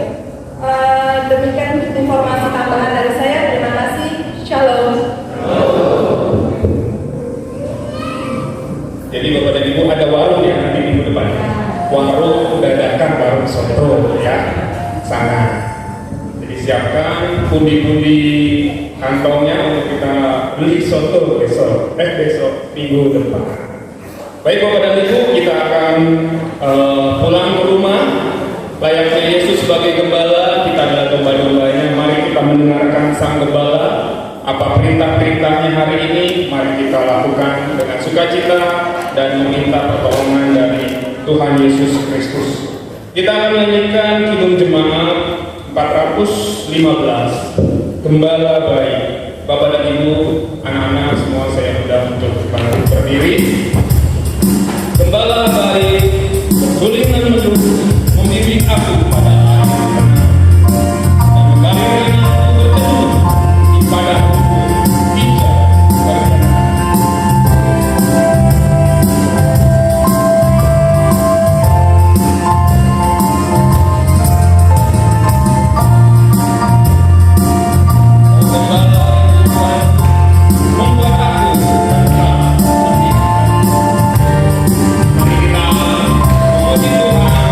Demikian informasi tambahan dari saya. Terima kasih. Shalom. Jadi Bapak dan Ibu ada warung ya nanti minggu depan. Warung dadakan warung soto ya sana. Jadi disiapkan pundi-pundi kantongnya untuk kita beli soto besok minggu depan. Baik Bapak dan Ibu, kita akan pulang ke rumah. Layaknya Yesus sebagai gembala, kita adalah domba-dombanya. Mari kita mendengarkan Sang Gembala. Apa perintah-perintahnya hari ini, mari kita lakukan dengan sukacita dan meminta pertolongan dari Tuhan Yesus Kristus. Kita akan menyanyikan Kidung Jemaat 415, Gembala Baik. Bapak dan Ibu, anak-anak semua saya undang untuk berdiri. Gembala baik, bersulingan menuju, membimbing aku pada arah yang benar, dan membangun aku berteduh di padang rumput hijau berkenan. Gembala Tuhan membuat aku tenang. Mari kita memuji Tuhan.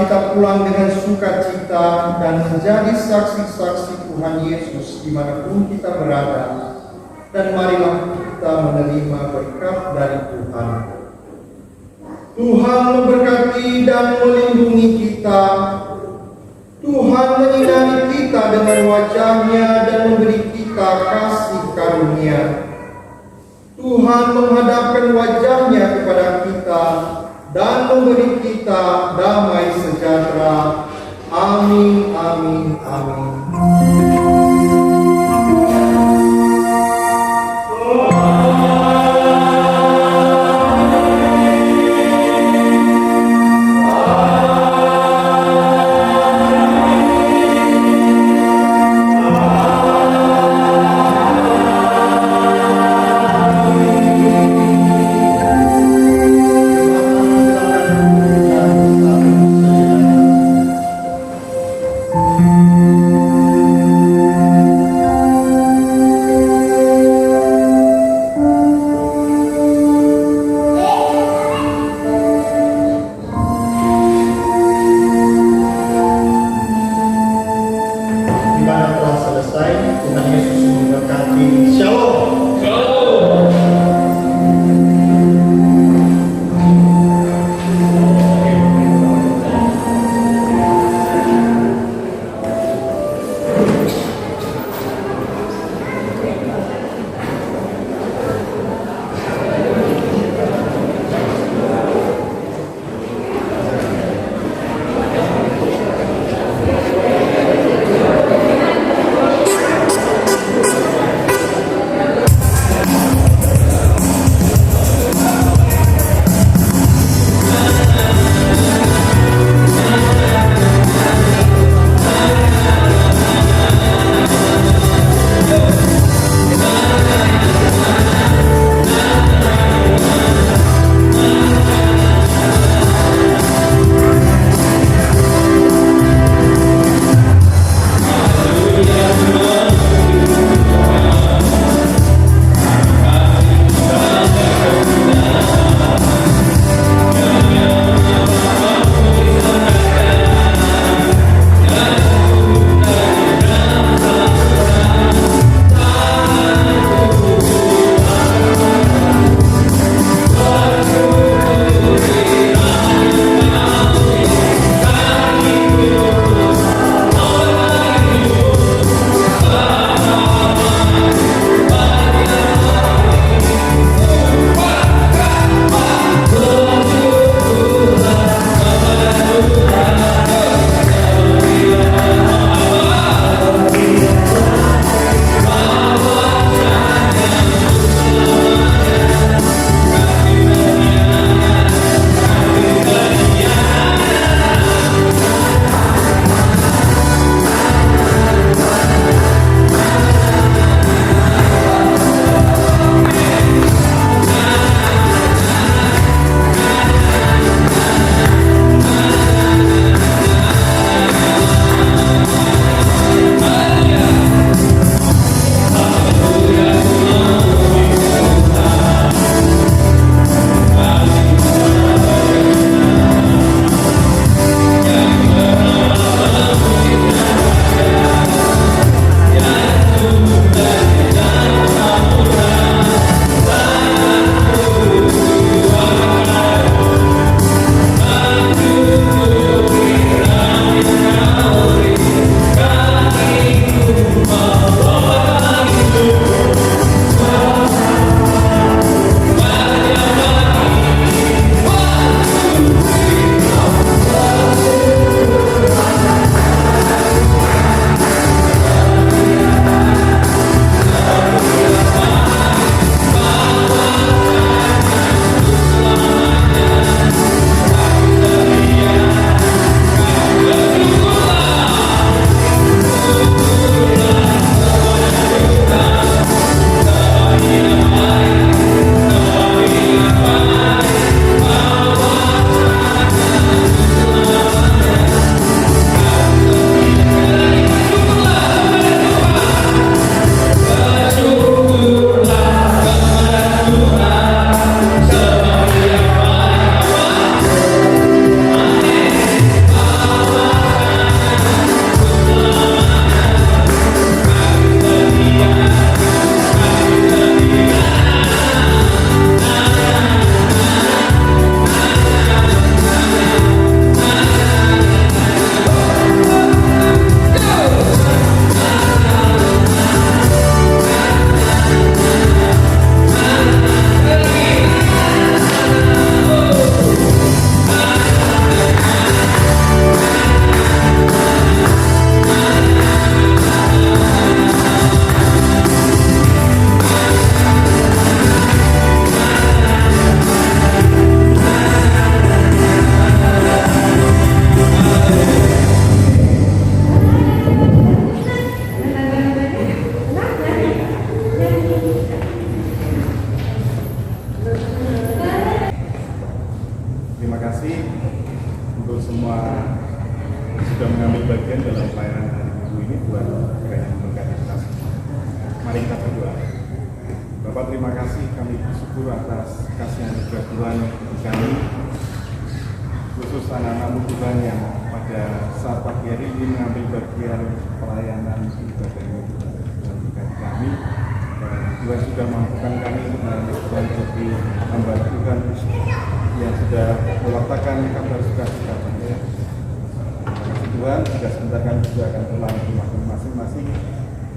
kita pulang dengan sukacita dan menjadi saksi-saksi Tuhan Yesus dimanapun kita berada. Dan marilah kita menerima berkat dari Tuhan. Tuhan memberkati dan melindungi kita. Tuhan menyinari kita dengan wajah-Nya dan memberi kita kasih karunia. Tuhan menghadapkan wajah-Nya kepada kita dan memberi kita damai sejahtera. Amin, amin, amin. sudah mengambil bagian dalam pelayanan hari Minggu ini buat kiranya memberkati kita semua. Mari kita berdoa. Bapak, terima kasih, kami bersyukur atas kasih anugerah Tuhan bagi kami, khusus anak-anakmu Tuhan yang pada saat pagi hari ini mengambil bagian pelayanan ibadah dalam kami. Dan Tuhan sudah mampukan kami untuk melanjutkan jadi hamba Tuhan yang sudah mewartakan kabar sukacita. Tuhan, sudah sebentar kami juga akan pulang ke rumah masing-masing.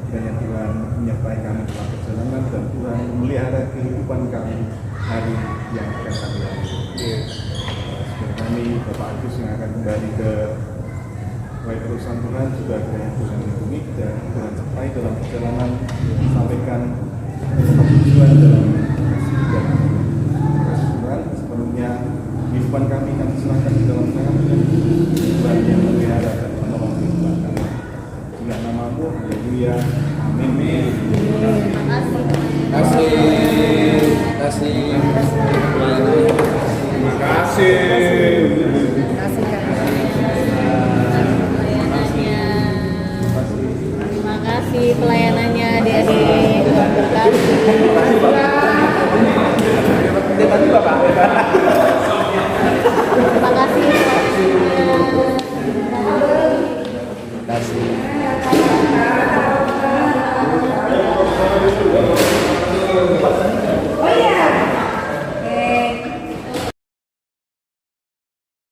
Kiranya Tuhan menyertai kami dalam perjalanan dan Tuhan memelihara kehidupan kami hari yang akan kami lalui. Sekarang kami Bapak Agus yang akan kembali ke baik perusahaan Tuhan juga kiranya Tuhan lindungi dan Tuhan sertai dalam perjalanan sampaikan tujuan dalam kasih dan kasih Tuhan sepenuhnya kehidupan kami serahkan di dalam tangan Tuhan yang memelihara dan menolong kehidupan kami. Dengan nama-Mu, haleluya, amin. Terima kasih. Terima kasih. Terima kasih pelayanannya adik-adik. Terima kasih.